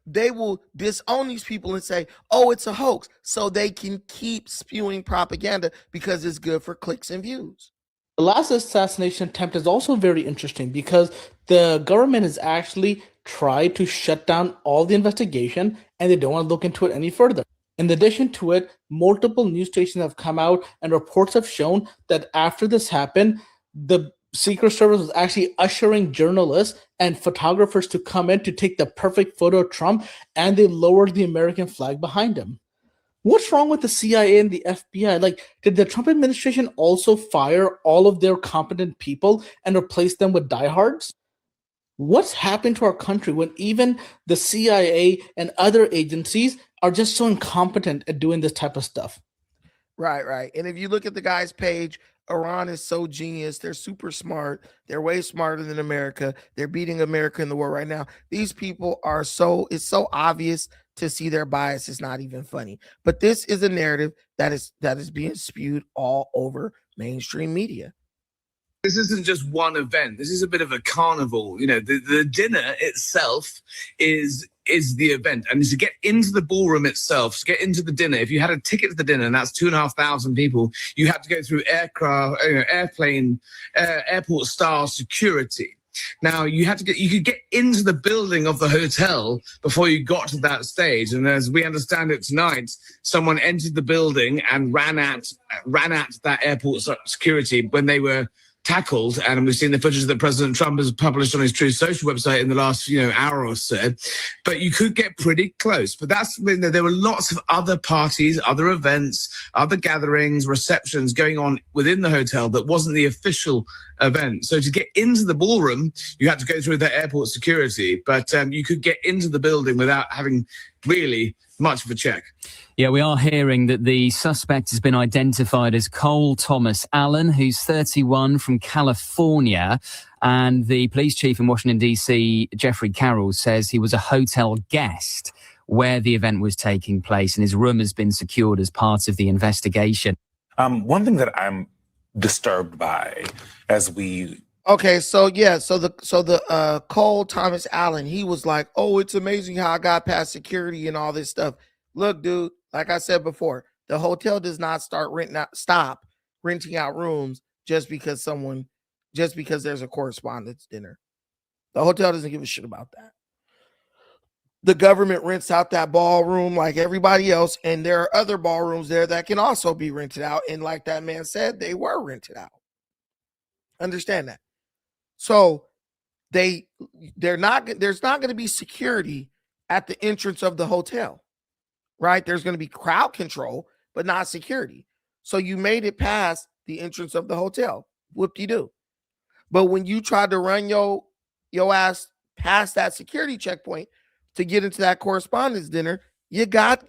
they will disown these people and say, oh, it's a hoax, so they can keep spewing propaganda because it's good for clicks and views. The last assassination attempt is also very interesting because the government has actually tried to shut down all the investigation and they don't want to look into it any further. In addition to it, multiple news stations have come out and reports have shown that after this happened, the Secret Service was actually ushering journalists and photographers to come in to take the perfect photo of Trump, and they lowered the American flag behind him. What's wrong with the CIA and the FBI? Like, did the Trump administration also fire all of their competent people and replace them with diehards? What's happened to our country when even the CIA and other agencies are just so incompetent at doing this type of stuff? Right. And if you look at the guy's page, Iran is so genius. They're super smart. They're way smarter than America. They're beating America in the war right now. These people are it's so obvious to see their bias. It's not even funny. But this is a narrative that is being spewed all over mainstream media. This isn't just one event. This is a bit of a carnival. You know, the dinner itself is the event. And to get into the ballroom itself, to get into the dinner, if you had a ticket to the dinner, and that's 2,500 people, you had to go through airport style security. Now you could get into the building of the hotel before you got to that stage. And as we understand it tonight, someone entered the building and ran at that airport security when they were tackled, and we've seen the footage that President Trump has published on his Truth Social website in the last hour or so. But you could get pretty close. But there were lots of other parties, other events, other gatherings, receptions going on within the hotel that wasn't the official event. So to get into the ballroom, you had to go through the airport security, but you could get into the building without having really much of a check. Yeah, we are hearing that the suspect has been identified as Cole Thomas Allen, who's 31 from California. And the police chief in Washington, D.C., Jeffrey Carroll, says he was a hotel guest where the event was taking place, and his room has been secured as part of the investigation. One thing that I'm disturbed by as we... Okay, so the Cole Thomas Allen, he was like, oh, it's amazing how I got past security and all this stuff. Look, dude, like I said before, the hotel does not stop renting out rooms just because there's a correspondence dinner. The hotel doesn't give a shit about that. The government rents out that ballroom like everybody else, and there are other ballrooms there that can also be rented out. And like that man said, they were rented out. Understand that. So there's not going to be security at the entrance of the hotel, right? There's going to be crowd control, but not security. So you made it past the entrance of the hotel. Whoop-de-doo. But when you tried to run your ass past that security checkpoint to get into that correspondence dinner, you got.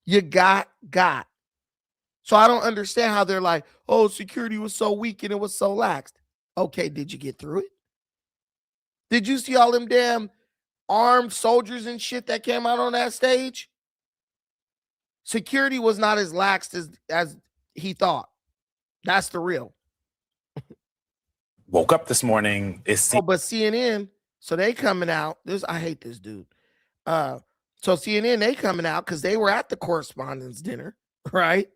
You got. So I don't understand how they're like, oh, security was so weak and it was so lax. Okay, did you get through it? Did you see all them damn armed soldiers and shit that came out on that stage? Security was not as lax as he thought. That's the real. Woke up this morning. But CNN, so they coming out. I hate this dude. So CNN, they coming out because they were at the correspondence dinner, right?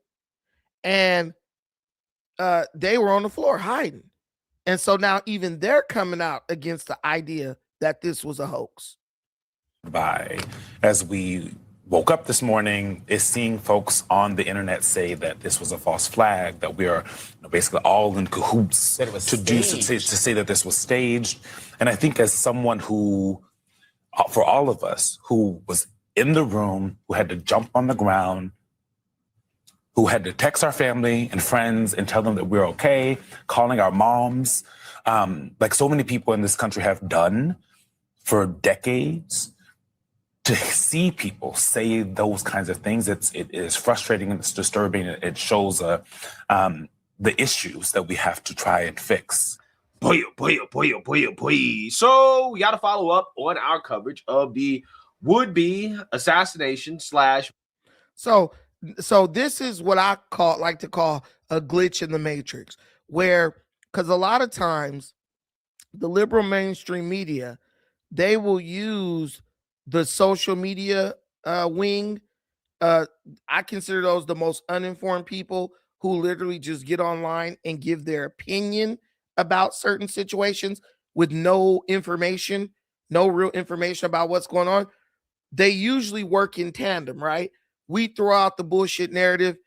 And they were on the floor hiding. And so now even they're coming out against the idea that this was a hoax. As we woke up this morning is seeing folks on the internet say that this was a false flag, that we are basically all in cahoots to say that this was staged. And I think as someone who, for all of us, who was in the room, who had to jump on the ground, who had to text our family and friends and tell them that we're okay, calling our moms, like so many people in this country have done for decades, to see people say those kinds of things, it is frustrating and it's disturbing. It shows the issues that we have to try and fix. So we got to follow up on our coverage of the would-be assassination slash. So this is what I like to call a glitch in the matrix, where, because a lot of times the liberal mainstream media, they will use the social media wing. I consider those the most uninformed people who literally just get online and give their opinion about certain situations with no information, no real information about what's going on. They usually work in tandem, right? We throw out the bullshit narrative.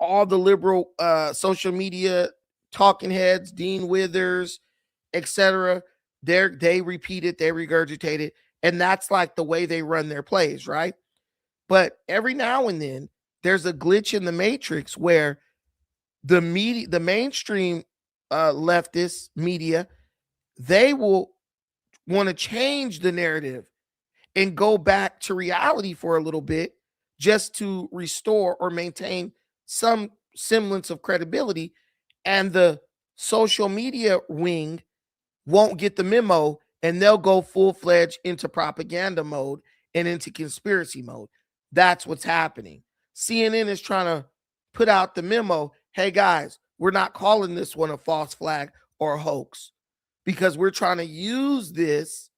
All the liberal social media talking heads, Dean Withers, etc., they repeat it, they regurgitate it, and that's like the way they run their plays, right? But every now and then there's a glitch in the matrix where the media, the mainstream leftist media, they will want to change the narrative and go back to reality for a little bit just to restore or maintain some semblance of credibility. And the social media wing won't get the memo, and they'll go full-fledged into propaganda mode and into conspiracy mode. That's what's happening. CNN is trying to put out the memo, hey guys, we're not calling this one a false flag or a hoax, because we're trying to use this,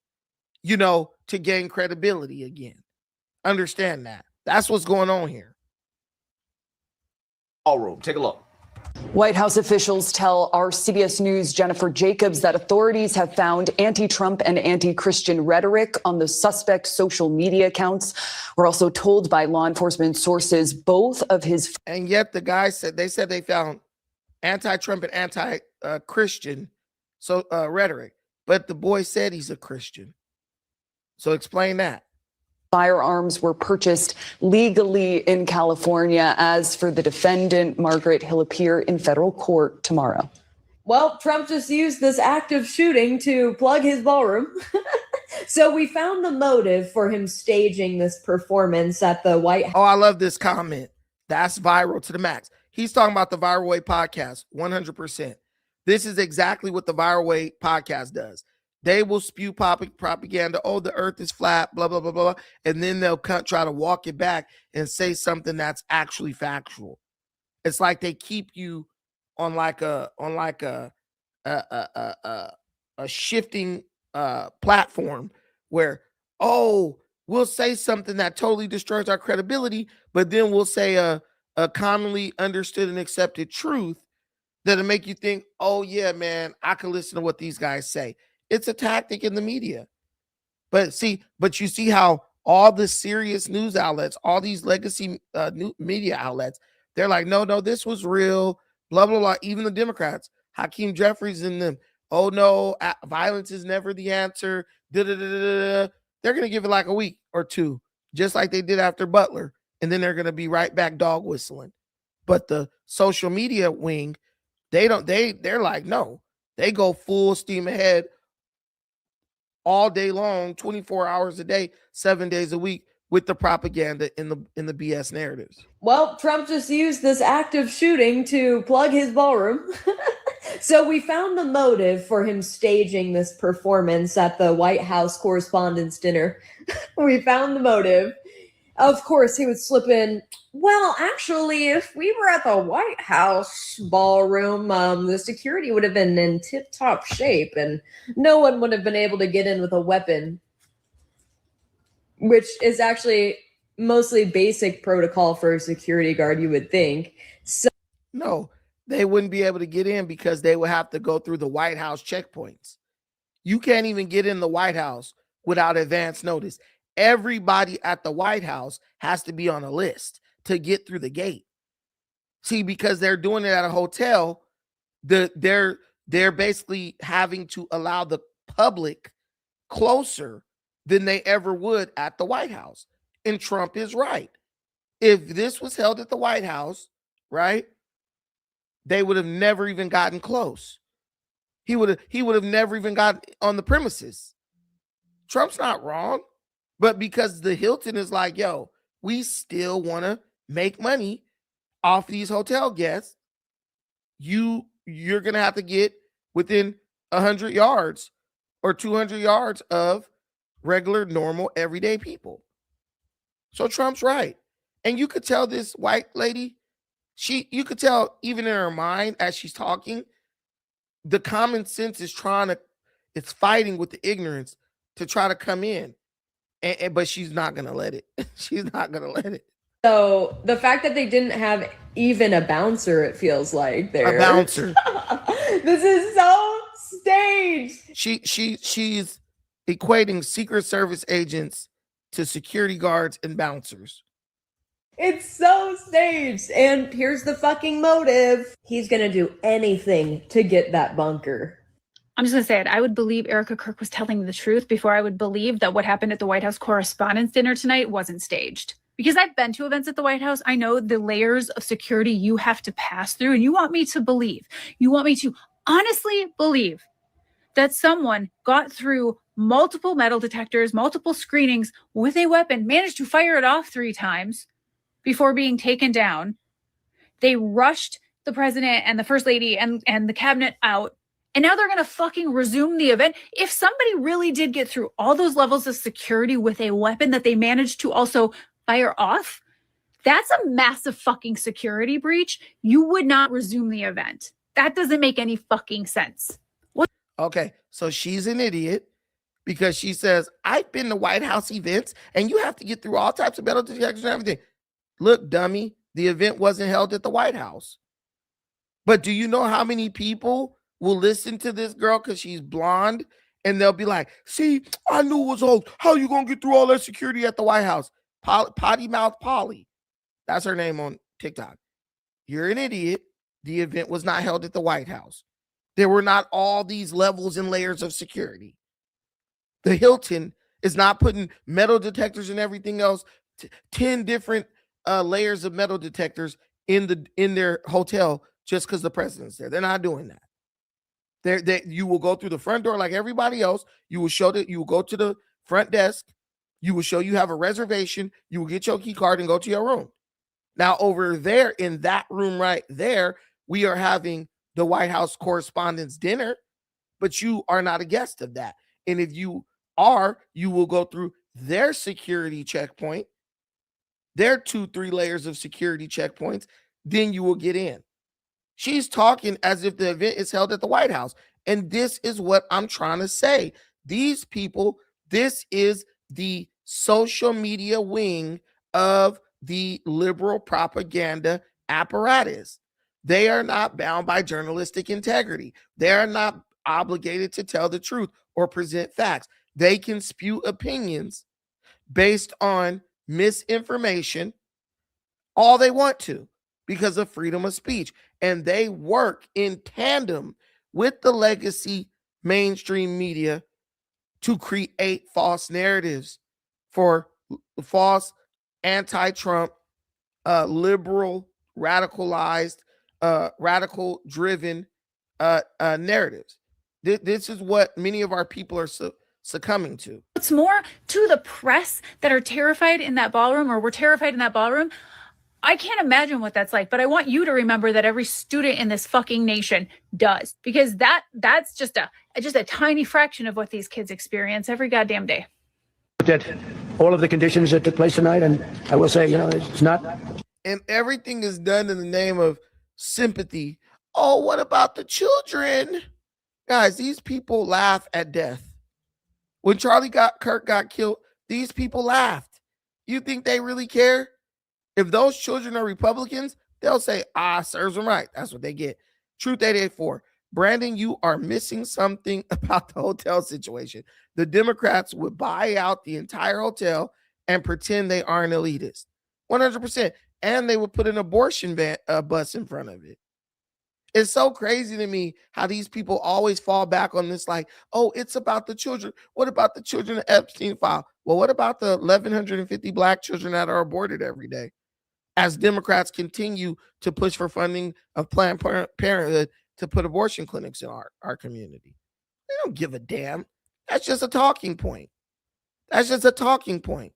to gain credibility again. Understand that. That's what's going on here. All room, take a look. White House officials tell our CBS News' Jennifer Jacobs that authorities have found anti-Trump and anti-Christian rhetoric on the suspect's social media accounts. We're also told by law enforcement sources both of his. And yet the guy said they found anti-Trump and anti-Christian rhetoric, but the boy said he's a Christian. So explain that. Firearms were purchased legally in California. As for the defendant, Margaret, he'll appear in federal court tomorrow. Well, Trump just used this active shooting to plug his ballroom. So we found the motive for him staging this performance at the White House. Oh, I love this comment. That's viral to the max. He's talking about the Viral Way podcast, 100%. This is exactly what the Viral Way podcast does. They will spew propaganda. Oh, the earth is flat, blah, blah, blah, blah. And then they'll try to walk it back and say something that's actually factual. It's like they keep you on like a shifting platform where, oh, we'll say something that totally destroys our credibility, but then we'll say a commonly understood and accepted truth that'll make you think, oh yeah, man, I can listen to what these guys say. It's a tactic in the media. But you see how all the serious news outlets, all these legacy new media outlets, they're like, no, this was real, blah, blah, blah. Even the Democrats, Hakeem Jeffries and them, oh no, violence is never the answer. They're going to give it like a week or two, just like they did after Butler. And then they're going to be right back dog whistling. But the social media wing, they're like, no, they go full steam ahead all day long, 24 hours a day, 7 days a week with the propaganda in the BS narratives. Well, Trump just used this active shooting to plug his ballroom. So we found the motive for him staging this performance at the White House Correspondents' Dinner. We found the motive. Of course, he would slip in, well, actually, if we were at the White House ballroom, the security would have been in tip-top shape and no one would have been able to get in with a weapon, which is actually mostly basic protocol for a security guard, you would think. So no, they wouldn't be able to get in because they would have to go through the White House checkpoints. You can't even get in the White House without advance notice. everybody at the White House has to be on a list to get through the gate. See, because they're doing it at a hotel, they're basically having to allow the public closer than they ever would at the White House. And Trump is right. If this was held at the White House, right, they would have never even gotten close. He would have never even gotten on the premises. Trump's not wrong, but because the Hilton is like, yo, we still want to make money off these hotel guests, you're gonna have to get within 100 yards or 200 yards of regular, normal, everyday people. So Trump's right. And you could tell this white lady, you could tell even in her mind as she's talking, the common sense is it's fighting with the ignorance to try to come in. But she's not going to let it. She's not going to let it. So the fact that they didn't have even a bouncer, it feels like there. A bouncer. This is so staged. She's equating Secret Service agents to security guards and bouncers. It's so staged. And here's the fucking motive. He's going to do anything to get that bunker. I'm just going to say it. I would believe Erica Kirk was telling the truth before I would believe that what happened at the White House Correspondents' Dinner tonight wasn't staged. Because I've been to events at the White House. I know the layers of security you have to pass through. And you want me to believe, you want me to honestly believe that someone got through multiple metal detectors, multiple screenings with a weapon, managed to fire it off 3 times before being taken down. They rushed the president and the first lady and the cabinet out. And now they're going to fucking resume the event. If somebody really did get through all those levels of security with a weapon that they managed to also fire off, that's a massive fucking security breach. You would not resume the event. That doesn't make any fucking sense. What? Okay, so she's an idiot because she says, I've been to White House events and you have to get through all types of metal detectors and everything. Look, dummy, the event wasn't held at the White House. But do you know how many people will listen to this girl because she's blonde and they'll be like, see, I knew it was old. How you going to get through all that security at the White House? Potty Mouth Polly. That's her name on TikTok. You're an idiot. The event was not held at the White House. There were not all these levels and layers of security. The Hilton is not putting metal detectors and everything else, 10 different layers of metal detectors in their hotel just because the president's there. They're not doing that. You will go through the front door like everybody else. You will show that you will go to the front desk. You will show you have a reservation. You will get your key card and go to your room. Now, over there in that room right there, we are having the White House Correspondents' Dinner, but you are not a guest of that. And if you are, you will go through their security checkpoint, their 2-3 layers of security checkpoints, then you will get in. She's talking as if the event is held at the White House. And this is what I'm trying to say. These people, this is the social media wing of the liberal propaganda apparatus. They are not bound by journalistic integrity. They are not obligated to tell the truth or present facts. They can spew opinions based on misinformation all they want to because of freedom of speech. And they work in tandem with the legacy mainstream media to create false narratives for false anti-Trump, liberal, radicalized, radical-driven narratives. This is what many of our people are succumbing to. It's more to the press that are terrified in that ballroom or were terrified in that ballroom. I can't imagine what that's like, but I want you to remember that every student in this fucking nation does, because that's just a tiny fraction of what these kids experience every goddamn day. At all of the conditions that took place tonight, and I will say, it's not. And everything is done in the name of sympathy. Oh, what about the children? Guys, these people laugh at death. When Kirk got killed, these people laughed. You think they really care? If those children are Republicans, they'll say, serves them right. That's what they get. Truth 884. Brandon, you are missing something about the hotel situation. The Democrats would buy out the entire hotel and pretend they aren't elitist. 100%. And they would put an abortion bus in front of it. It's so crazy to me how these people always fall back on this, like, oh, it's about the children. What about the children of Epstein file? Well, what about the 1,150 Black children that are aborted every day? As Democrats continue to push for funding of Planned Parenthood to put abortion clinics in our community. They don't give a damn. That's just a talking point. That's just a talking point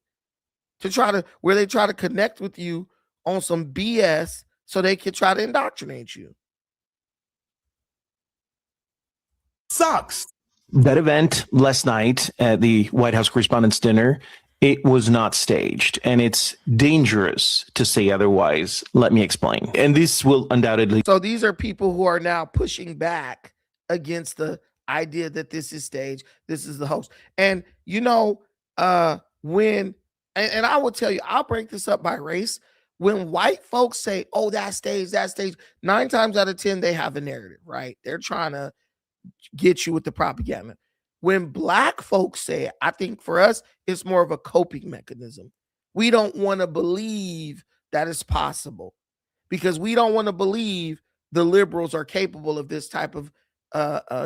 where they try to connect with you on some BS so they can try to indoctrinate you. Sucks. That event last night at the White House Correspondents' Dinner, it was not staged, and it's dangerous to say otherwise. Let me explain. And this will undoubtedly... So these are people who are now pushing back against the idea that this is staged, this is the host. And, you know, when I will tell you, I'll break this up by race. When white folks say, oh, that's staged, 9 times out of 10, they have a narrative, right? They're trying to get you with the propaganda. When Black folks say it, I think for us, it's more of a coping mechanism. We don't want to believe that it's possible because we don't want to believe the liberals are capable of this type of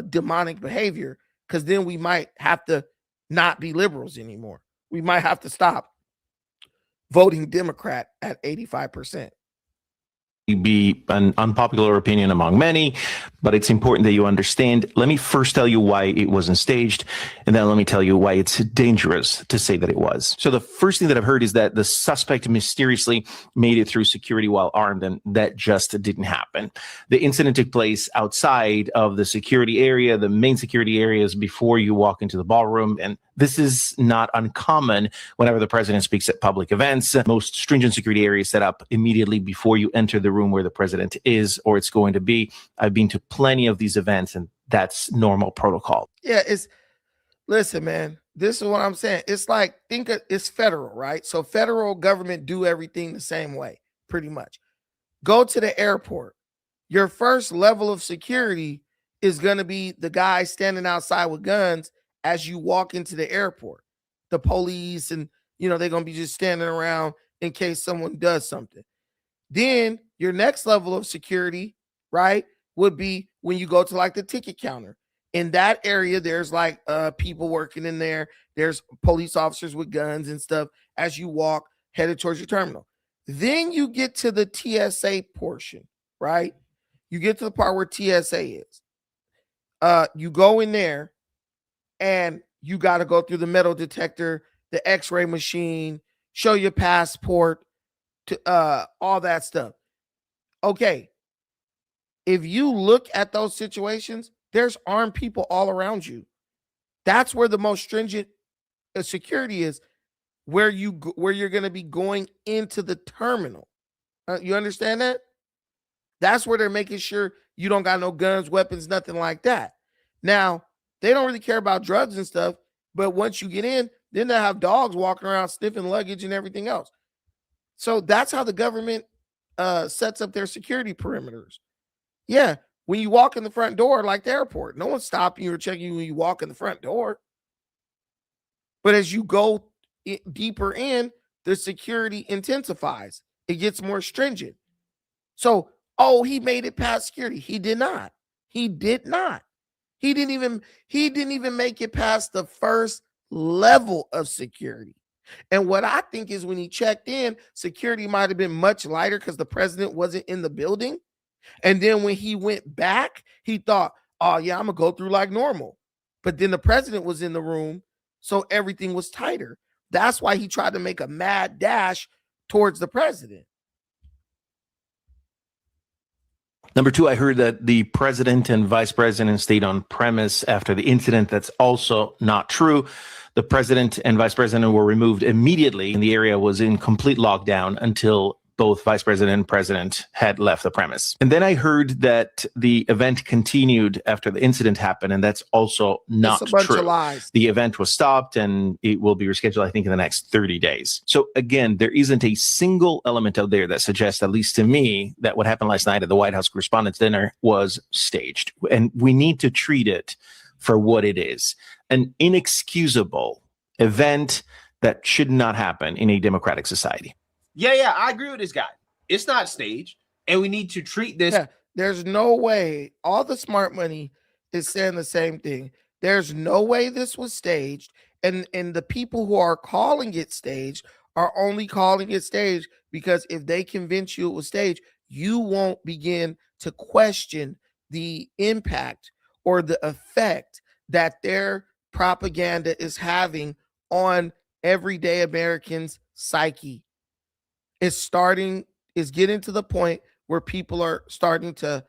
demonic behavior, because then we might have to not be liberals anymore. We might have to stop voting Democrat at 85%. Be an unpopular opinion among many, but it's important that you understand. Let me first tell you why it wasn't staged, and then let me tell you why it's dangerous to say that it was. So the first thing that I've heard is that the suspect mysteriously made it through security while armed, and that just didn't happen. The incident took place outside of the security area, the main security areas before you walk into the ballroom, and this is not uncommon whenever the president speaks at public events. Most stringent security areas set up immediately before you enter the room where the president is or it's going to be. I've been to plenty of these events, and that's normal protocol. Yeah, listen, man, this is what I'm saying. It's like, it's federal, right? So federal government do everything the same way, pretty much. Go to the airport. Your first level of security is going to be the guy standing outside with guns as you walk into the airport. The police and, they're going to be just standing around in case someone does something. Then your next level of security, right, would be when you go to like the ticket counter. In that area, there's like people working in there. There's police officers with guns and stuff as you walk headed towards your terminal. Then you get to the TSA portion, right? You get to the part where TSA is. You go in there and you got to go through the metal detector, the x-ray machine, show your passport, to all that stuff. Okay. If you look at those situations, there's armed people all around you. That's where the most stringent security is, where you're going to be going into the terminal. You understand that? That's where they're making sure you don't got no guns, weapons, nothing like that. Now, they don't really care about drugs and stuff, but once you get in, then they have dogs walking around sniffing luggage and everything else. So that's how the government sets up their security perimeters. Yeah, when you walk in the front door, like the airport, no one's stopping you or checking you when you walk in the front door. But as you go deeper in, the security intensifies. It gets more stringent. So, he made it past security. He did not. He did not. He didn't even make it past the first level of security. And what I think is when he checked in, security might have been much lighter because the president wasn't in the building. And then when he went back, he thought, oh, yeah, I'm going to go through like normal. But then the president was in the room, so everything was tighter. That's why he tried to make a mad dash towards the president. Number two, I heard that the president and vice president stayed on premise after the incident. That's also not true. The president and vice president were removed immediately, and the area was in complete lockdown until both vice president and president had left the premise. And then I heard that the event continued after the incident happened, and that's also not It's a bunch true. of lies. The event was stopped and it will be rescheduled, I think, in the next 30 days. So again, there isn't a single element out there that suggests, at least to me, that what happened last night at the White House Correspondents' Dinner was staged. And we need to treat it for what it is, an inexcusable event that should not happen in a democratic society. Yeah, I agree with this guy. It's not staged, and we need to treat this. Yeah, there's no way. All the smart money is saying the same thing. There's no way this was staged, and the people who are calling it staged are only calling it staged because if they convince you it was staged, you won't begin to question the impact or the effect that their propaganda is having on everyday Americans' psyche. It's getting to the point where people are starting to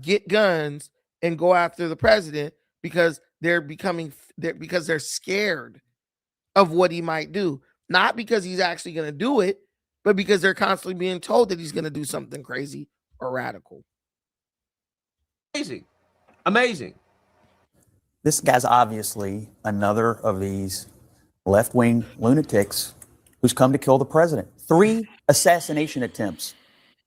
get guns and go after the president because they're scared of what he might do. Not because he's actually going to do it, but because they're constantly being told that he's going to do something crazy or radical. Amazing. This guy's obviously another of these left-wing lunatics who's come to kill the president. 3 assassination attempts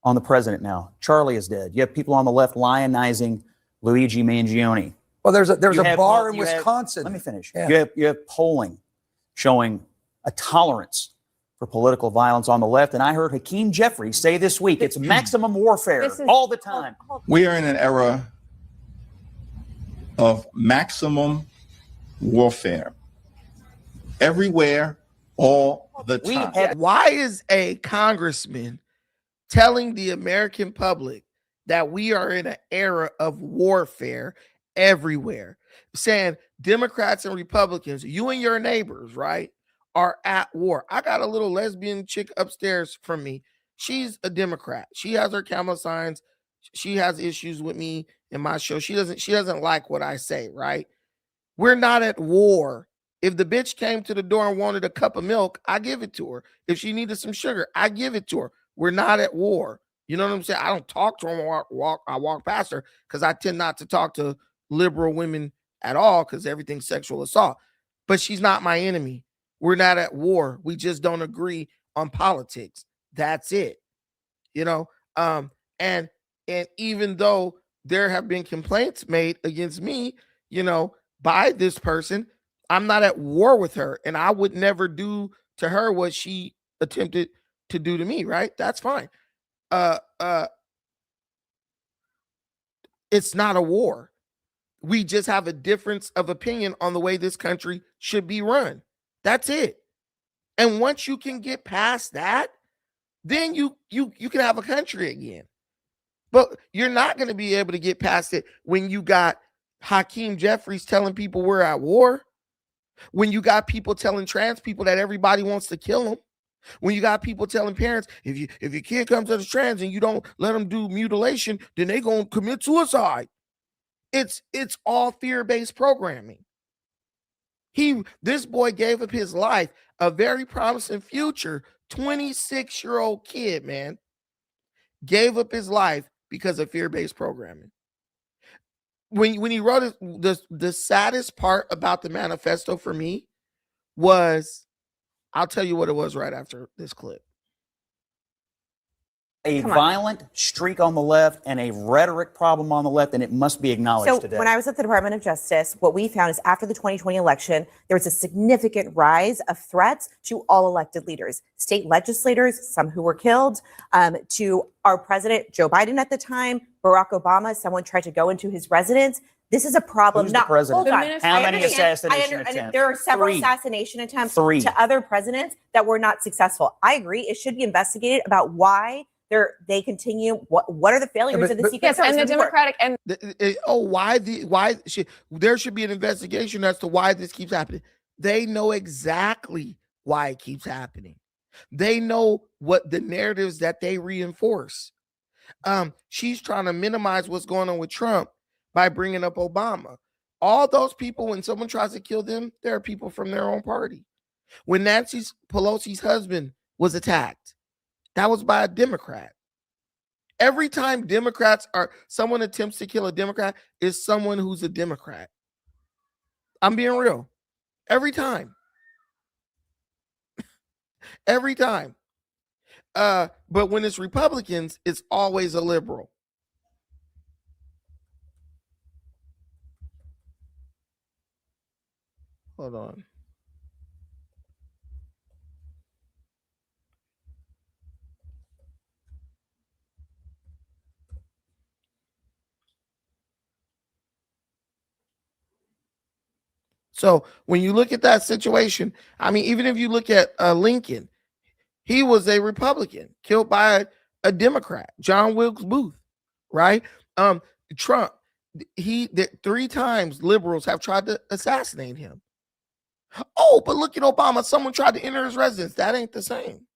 on the president now. Charlie is dead. You have people on the left lionizing Luigi Mangione. Well, there's a bar in Wisconsin. Let me finish. Yeah. You have polling showing a tolerance for political violence on the left. And I heard Hakeem Jeffries say this week, it's maximum warfare all the time. We are in an era of maximum warfare. Everywhere, all the time. Why is a congressman telling the American public that we are in an era of warfare everywhere, saying Democrats and Republicans, you and your neighbors, right, are at war? I got a little lesbian chick upstairs from me. She's a Democrat. She has her Kamala signs. She has issues with me in my show. She doesn't like what I say, right? We're not at war. If the bitch came to the door and wanted a cup of milk, I give it to her. If she needed some sugar, I give it to her. We're not at war. You know what I'm saying? I don't talk to her. I walk past her because I tend not to talk to liberal women at all because everything's sexual assault. But she's not my enemy. We're not at war. We just don't agree on politics. That's it. You know, and even though there have been complaints made against me, you know, by this person, I'm not at war with her, and I would never do to her what she attempted to do to me, right? That's fine. It's not a war. We just have a difference of opinion on the way this country should be run. That's it. And once you can get past that, then you can have a country again. But you're not going to be able to get past it when you got Hakeem Jeffries telling people we're at war, when you got people telling trans people that everybody wants to kill them, when you got people telling parents, if your kid comes as trans and you don't let them do mutilation, then they going to commit suicide. It's all fear-based programming. This boy gave up his life, a very promising future, 26-year-old kid, man, gave up his life because of fear-based programming. When he wrote it, the saddest part about the manifesto for me was, I'll tell you what it was right after this clip. A violent streak on the left and a rhetoric problem on the left, and it must be acknowledged So today. when I was at the Department of Justice, what we found is after the 2020 election, there was a significant rise of threats to all elected leaders, state legislators, some who were killed, to our president, Joe Biden at the time, Barack Obama. Someone tried to go into his residence. This is a problem. Who's the president? Hold on. How I many understand. assassination attempts? There are several 3. assassination attempts 3. to other presidents that were not successful. I agree. It should be investigated about why they continue. What are the failures of the Secret Service? And the Democratic and there should be an investigation as to why this keeps happening. They know exactly why it keeps happening. They know what the narratives that they reinforce. She's trying to minimize what's going on with Trump by bringing up Obama. All those people, when someone tries to kill them, there are people from their own party. When Nancy Pelosi's husband was attacked, That was by a Democrat. Every time someone attempts to kill a Democrat, is someone who's a Democrat. I'm being real. Every time. Every time. But when it's Republicans, it's always a liberal. Hold on. So when you look at that situation, I mean, even if you look at Lincoln, he was a Republican killed by a Democrat, John Wilkes Booth, right? Trump, 3 times liberals have tried to assassinate him. Oh, but look at Obama. Someone tried to enter his residence. That ain't the same.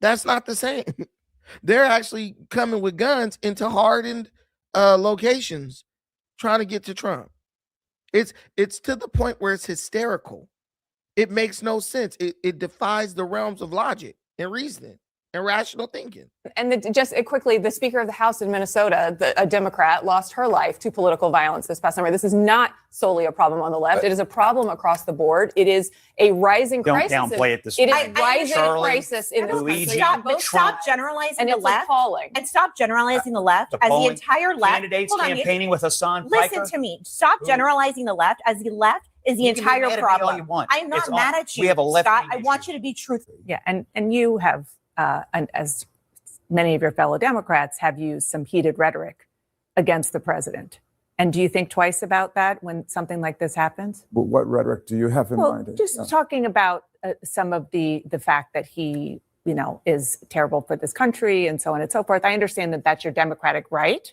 That's not the same. They're actually coming with guns into hardened locations trying to get to Trump. It's to the point where it's hysterical. It makes no sense. It defies the realms of logic and reasoning and rational thinking. And just quickly, the Speaker of the House in Minnesota, a Democrat, lost her life to political violence this past summer. This is not solely a problem on the left. It is a problem across the board. It is a rising crisis. Don't downplay it this It way. is a rising crisis in this country. Stop generalizing and the it's left. appalling. And stop generalizing the left as the polling entire left. Candidates Hold on, campaigning with Hassan listen Piker. to me. Stop generalizing the left as the left is the You can be entire mad at me all problem. you want. I'm not It's mad all- at you, we have a left Scott. wing I want you to be truthful. Yeah, and you have, and as many of your fellow Democrats have used some heated rhetoric against the president. And do you think twice about that when something like this happens? But what rhetoric do you have in mind? Just talking about some of the fact that he, is terrible for this country and so on and so forth. I understand that that's your Democratic right,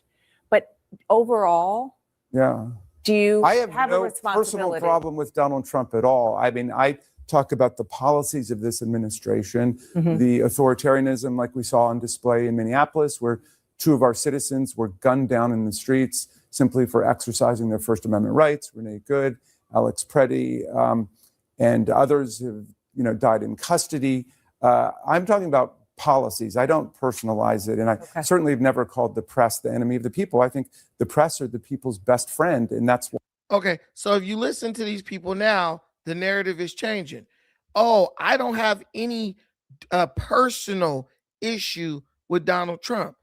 but overall, Yeah. do you I have a no responsibility? personal problem with Donald Trump at all. I mean, I talk about the policies of this administration, the authoritarianism like we saw on display in Minneapolis, where 2 of our citizens were gunned down in the streets simply for exercising their First Amendment rights. Renee Good, Alex Preddy, and others have, died in custody. I'm talking about policies. I don't personalize it. And I certainly have never called the press the enemy of the people. I think the press are the people's best friend. And that's why. Okay, so if you listen to these people now, the narrative is changing. Oh, I don't have any personal issue with Donald Trump.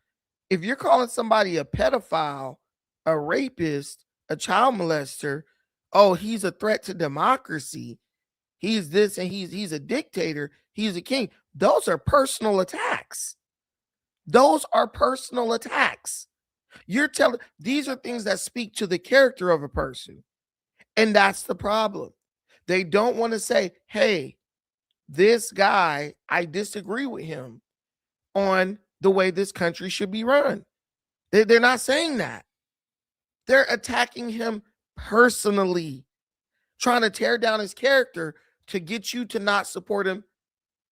If you're calling somebody a pedophile, a rapist, a child molester, oh, he's a threat to democracy, he's this and he's a dictator, he's a king. Those are personal attacks. Those are personal attacks. These are things that speak to the character of a person. And that's the problem. They don't want to say, hey, this guy, I disagree with him on the way this country should be run. They're not saying that. They're attacking him personally, trying to tear down his character to get you to not support him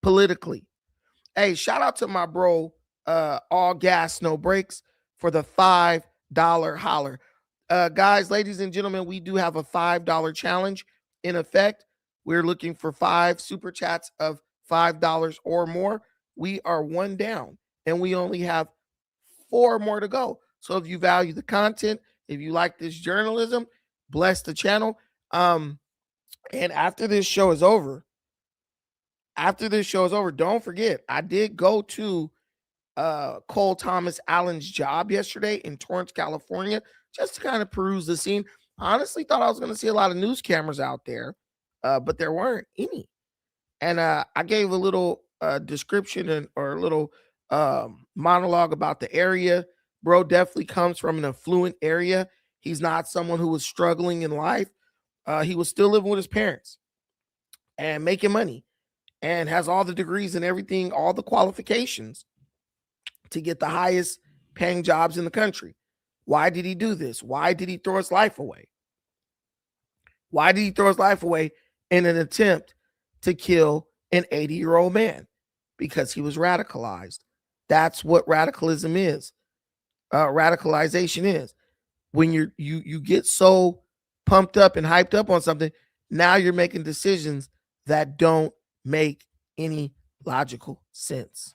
politically. Hey, shout out to my bro, All Gas, No Brakes, for the $5 holler. Guys, ladies and gentlemen, we do have a $5 challenge in effect. We're looking for 5 super chats of $5 or more. We are 1 down and we only have 4 more to go. So if you value the content, if you like this journalism, bless the channel. And after this show is over, don't forget, I did go to Cole Thomas Allen's job yesterday in Torrance, California, just to kind of peruse the scene. I honestly thought I was going to see a lot of news cameras out there, but there weren't any. And I gave a little description or a little monologue about the area. Bro definitely comes from an affluent area. He's not someone who was struggling in life. He was still living with his parents and making money and has all the degrees and everything, all the qualifications to get the highest paying jobs in the country. Why did he do this? Why did he throw his life away? Why did he throw his life away in an attempt to kill an 80-year-old man? Because he was radicalized. That's what radicalism is. Radicalization is. When you get so pumped up and hyped up on something, now you're making decisions that don't make any logical sense.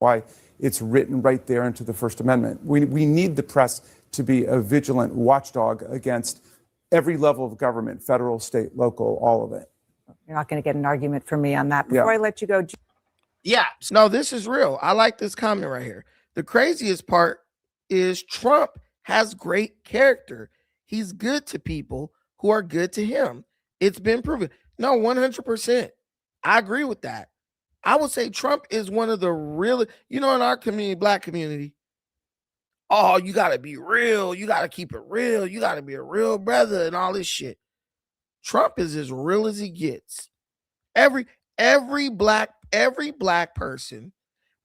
why it's written right there into the First Amendment. We need the press to be a vigilant watchdog against every level of government, federal, state, local, all of it. You're not going to get an argument from me on that. Before I let you go, Yeah, no, this is real. I like this comment right here. The craziest part is Trump has great character. He's good to people who are good to him. It's been proven. No, 100%. I agree with that. I would say Trump is one of the really, in our community, black community, oh, you got to be real. You got to keep it real. You got to be a real brother and all this shit. Trump is as real as he gets. Every black person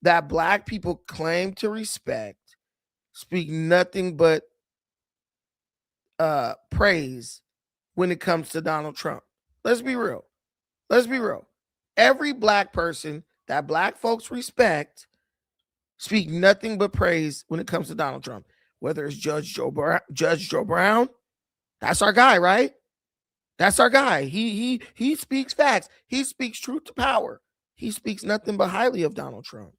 that black people claim to respect speak nothing but praise when it comes to Donald Trump. Let's be real. Every black person that black folks respect speak nothing but praise when it comes to Donald Trump. Whether it's Judge Joe Brown, that's our guy, right? That's our guy. He speaks facts. He speaks truth to power. He speaks nothing but highly of Donald Trump.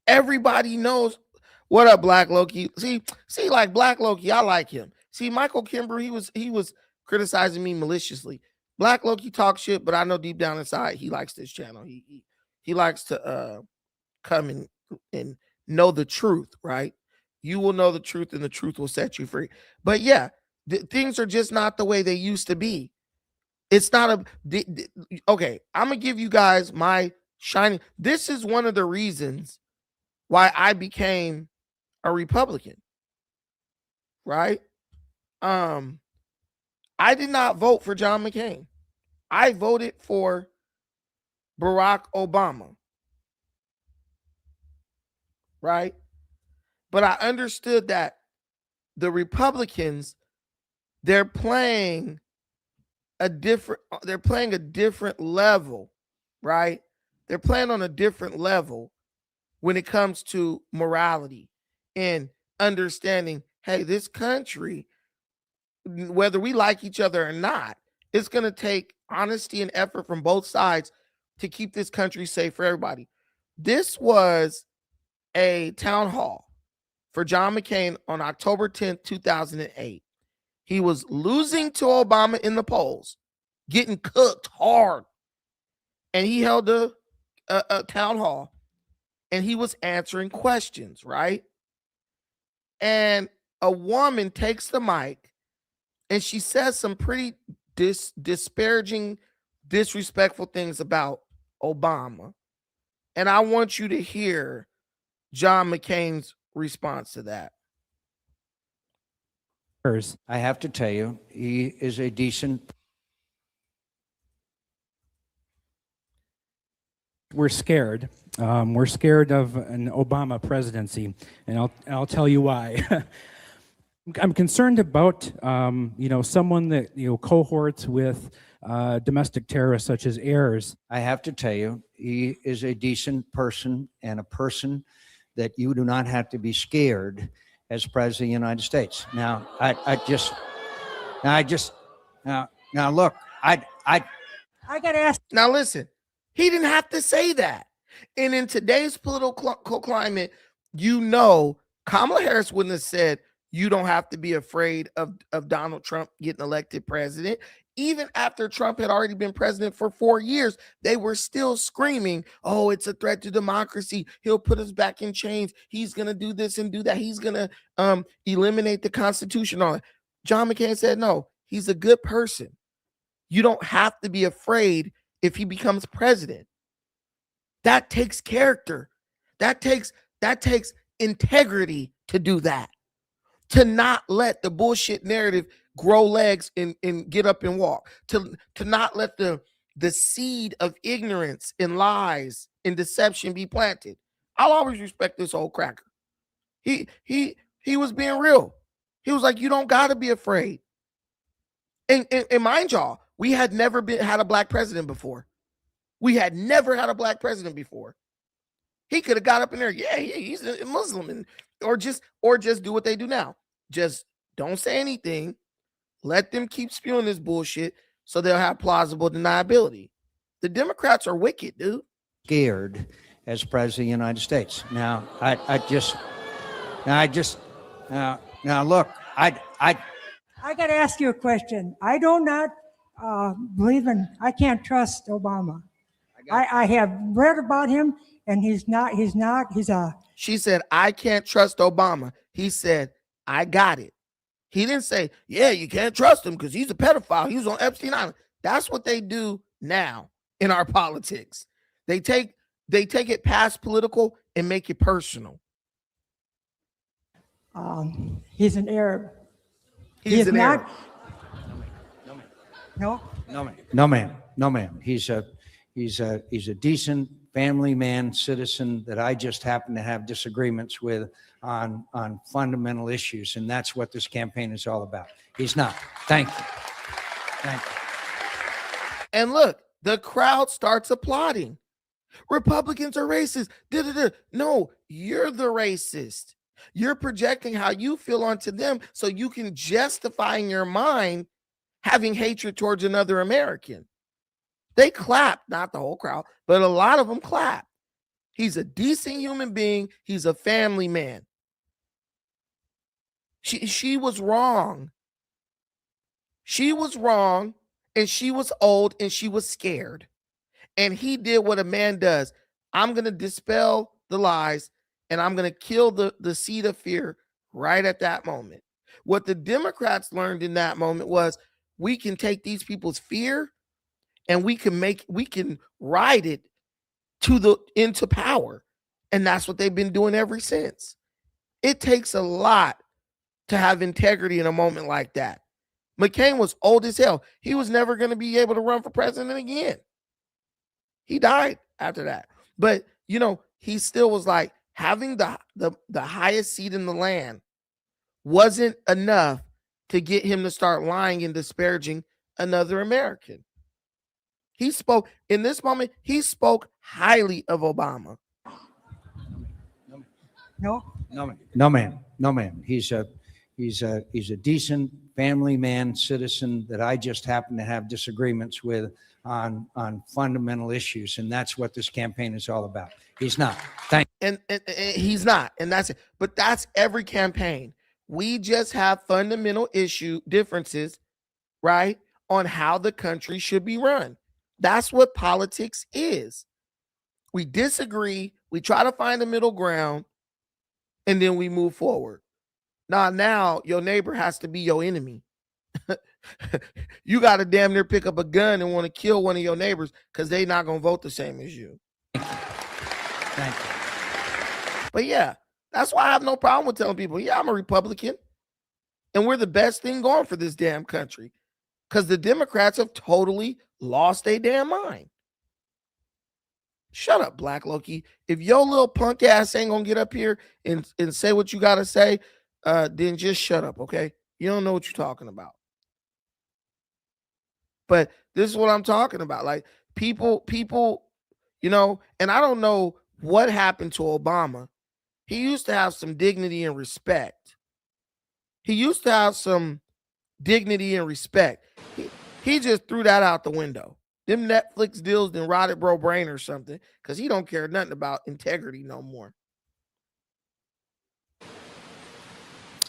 Everybody knows. What up, Black Loki? See, like Black Loki, I like him. See, Michael Kimber, he was criticizing me maliciously. Black Loki talks shit, but I know deep down inside he likes this channel. He likes to come and know the truth, right? You will know the truth, and the truth will set you free. But yeah, things are just not the way they used to be. It's not okay. I'm gonna give you guys my shining. This is one of the reasons why I became a Republican, right? I did not vote for John McCain. I voted for Barack Obama, right? But I understood that the Republicans, they're playing a different level, right? They're playing on a different level when it comes to morality and understanding, hey, this country, whether we like each other or not, it's going to take honesty and effort from both sides to keep this country safe for everybody. This was a town hall for John McCain on October 10th, 2008. He was losing to Obama in the polls, getting cooked hard. And he held a town hall and he was answering questions, right? And a woman takes the mic and she says some pretty disparaging, disrespectful things about Obama. And I want you to hear John McCain's response to that. I have to tell you, he is a decent. We're scared. We're scared of an Obama presidency, and I'll tell you why. I'm concerned about someone that cohorts with domestic terrorists such as Ayers. I have to tell you, he is a decent person and a person that you do not have to be scared as president of the United States. Now, I got to ask. Now, listen, he didn't have to say that. And in today's political climate, Kamala Harris wouldn't have said, you don't have to be afraid of Donald Trump getting elected president. Even after Trump had already been president for 4 years, they were still screaming, oh, it's a threat to democracy. He'll put us back in chains. He's going to do this and do that. He's going to eliminate the Constitution. All that. John McCain said, no, he's a good person. You don't have to be afraid if he becomes president. That takes character. That takes integrity to do that. To not let the bullshit narrative grow legs and get up and walk. To not let the seed of ignorance and lies and deception be planted. I'll always respect this old cracker. He was being real. He was like, you don't got to be afraid. And mind y'all, we had never had a black president before. We had never had a black president before. He could have got up in there, yeah, he's a Muslim, or just do what they do now. Just don't say anything. Let them keep spewing this bullshit so they'll have plausible deniability. The Democrats are wicked, dude. Scared as president of the United States. Now, now look, I got to ask you a question. I do not believe in, I can't trust Obama. I have read about him, and he's a. She said, I can't trust Obama. He said, I got it. He didn't say, yeah, you can't trust him because he's a pedophile. He was on Epstein Island. That's what they do now in our politics. They take it past political and make it personal. He's an Arab. He's an Arab. No. No, ma'am. He's a decent family man, citizen that I just happen to have disagreements with on fundamental issues, and that's what this campaign is all about. He's not. Thank you. And look, the crowd starts applauding. Republicans are racist. No, you're the racist. You're projecting how you feel onto them so you can justify in your mind having hatred towards another American. They clap, not the whole crowd, but a lot of them clap. He's a decent human being. He's a family man. She was wrong. She was wrong, and she was old, and she was scared. And he did what a man does. I'm going to dispel the lies, and I'm going to kill the seed of fear right at that moment. What the Democrats learned in that moment was we can take these people's fear and we can ride it into power. And that's what they've been doing ever since. It takes a lot to have integrity in a moment like that. McCain was old as hell. He was never going to be able to run for president again. He died after that. But, he still was like, having the highest seat in the land wasn't enough to get him to start lying and disparaging another American. He spoke, in this moment, he spoke highly of Obama. No, ma'am. He's a decent family man, citizen that I just happen to have disagreements with on fundamental issues, and that's what this campaign is all about. He's not. And he's not, and that's it. But that's every campaign. We just have fundamental issue differences, right, on how the country should be run. That's what politics is. We disagree, we try to find a middle ground, and then we move forward. Now your neighbor has to be your enemy. You got to damn near pick up a gun and want to kill one of your neighbors because they're not going to vote the same as you. Thank you. But yeah, that's why I have no problem with telling people, yeah, I'm a Republican. And we're the best thing going for this damn country because the Democrats have totally lost their damn mind. Shut up, Black Loki. If your little punk ass ain't going to get up here and say what you got to say, then just shut up, okay? You don't know what you're talking about. But this is what I'm talking about. Like people, and I don't know what happened to Obama. He used to have some dignity and respect. He just threw that out the window. Them Netflix deals then rotted bro brain or something because he don't care nothing about integrity no more.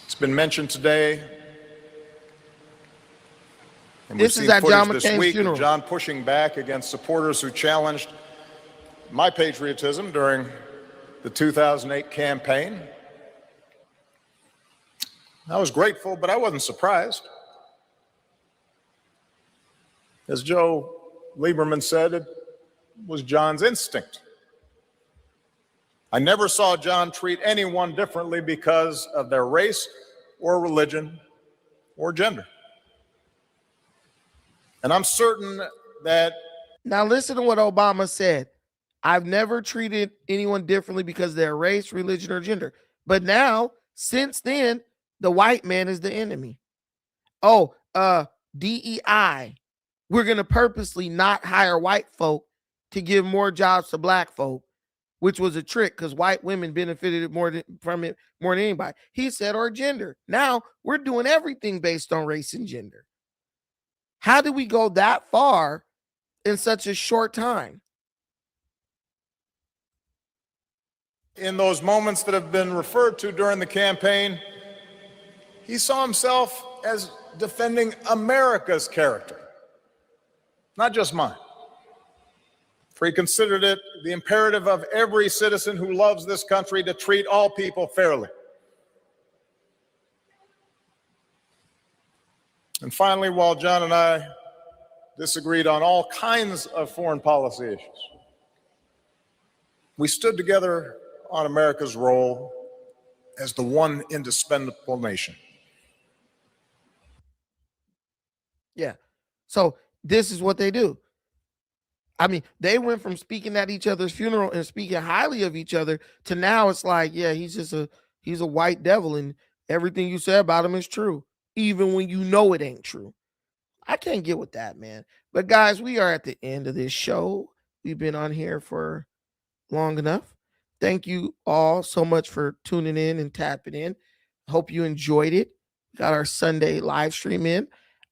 It's been mentioned today. And This we've is seen at John footage this McCain's week funeral. of John pushing back against supporters who challenged my patriotism during the 2008 campaign. I was grateful, but I wasn't surprised. As Joe Lieberman said, it was John's instinct. I never saw John treat anyone differently because of their race or religion or gender. And I'm certain that. Now listen to what Obama said. I've never treated anyone differently because of their race, religion, or gender. But now, since then, the white man is the enemy. DEI. We're going to purposely not hire white folk to give more jobs to black folk, which was a trick because white women benefited from it more than anybody. He said, or gender. Now we're doing everything based on race and gender. How did we go that far in such a short time? In those moments that have been referred to during the campaign, he saw himself as defending America's character, not just mine. For he considered it the imperative of every citizen who loves this country to treat all people fairly. And finally, while John and I disagreed on all kinds of foreign policy issues, we stood together on America's role as the one indispensable nation. Yeah. So this is what they do. I mean, they went from speaking at each other's funeral and speaking highly of each other to now it's like, yeah, he's a white devil and everything you said about him is true, even when you know it ain't true. I can't get with that, man. But guys, we are at the end of this show. We've been on here for long enough. Thank you all so much for tuning in and tapping in. Hope you enjoyed it. Got our Sunday live stream in.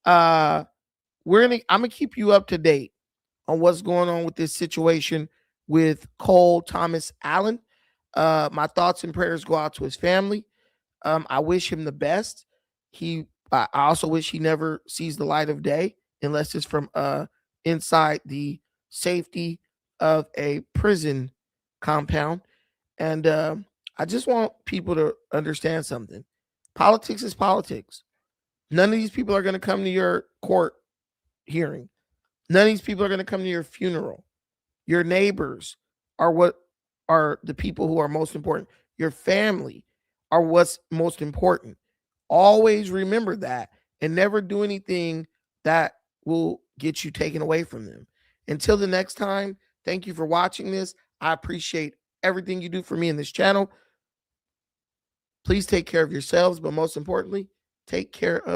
I'm gonna keep you up to date on what's going on with this situation with Cole Thomas Allen. My thoughts and prayers go out to his family. I wish him the best. I also wish he never sees the light of day unless it's from inside the safety of a prison compound. And I just want people to understand something. Politics is politics. None of these people are going to come to your court hearing. None of these people are going to come to your funeral. Your neighbors are what are the people who are most important. Your family are what's most important. Always remember that and never do anything that will get you taken away from them. Until the next time, thank you for watching this. I appreciate everything you do for me in this channel. Please take care of yourselves, but most importantly, take care of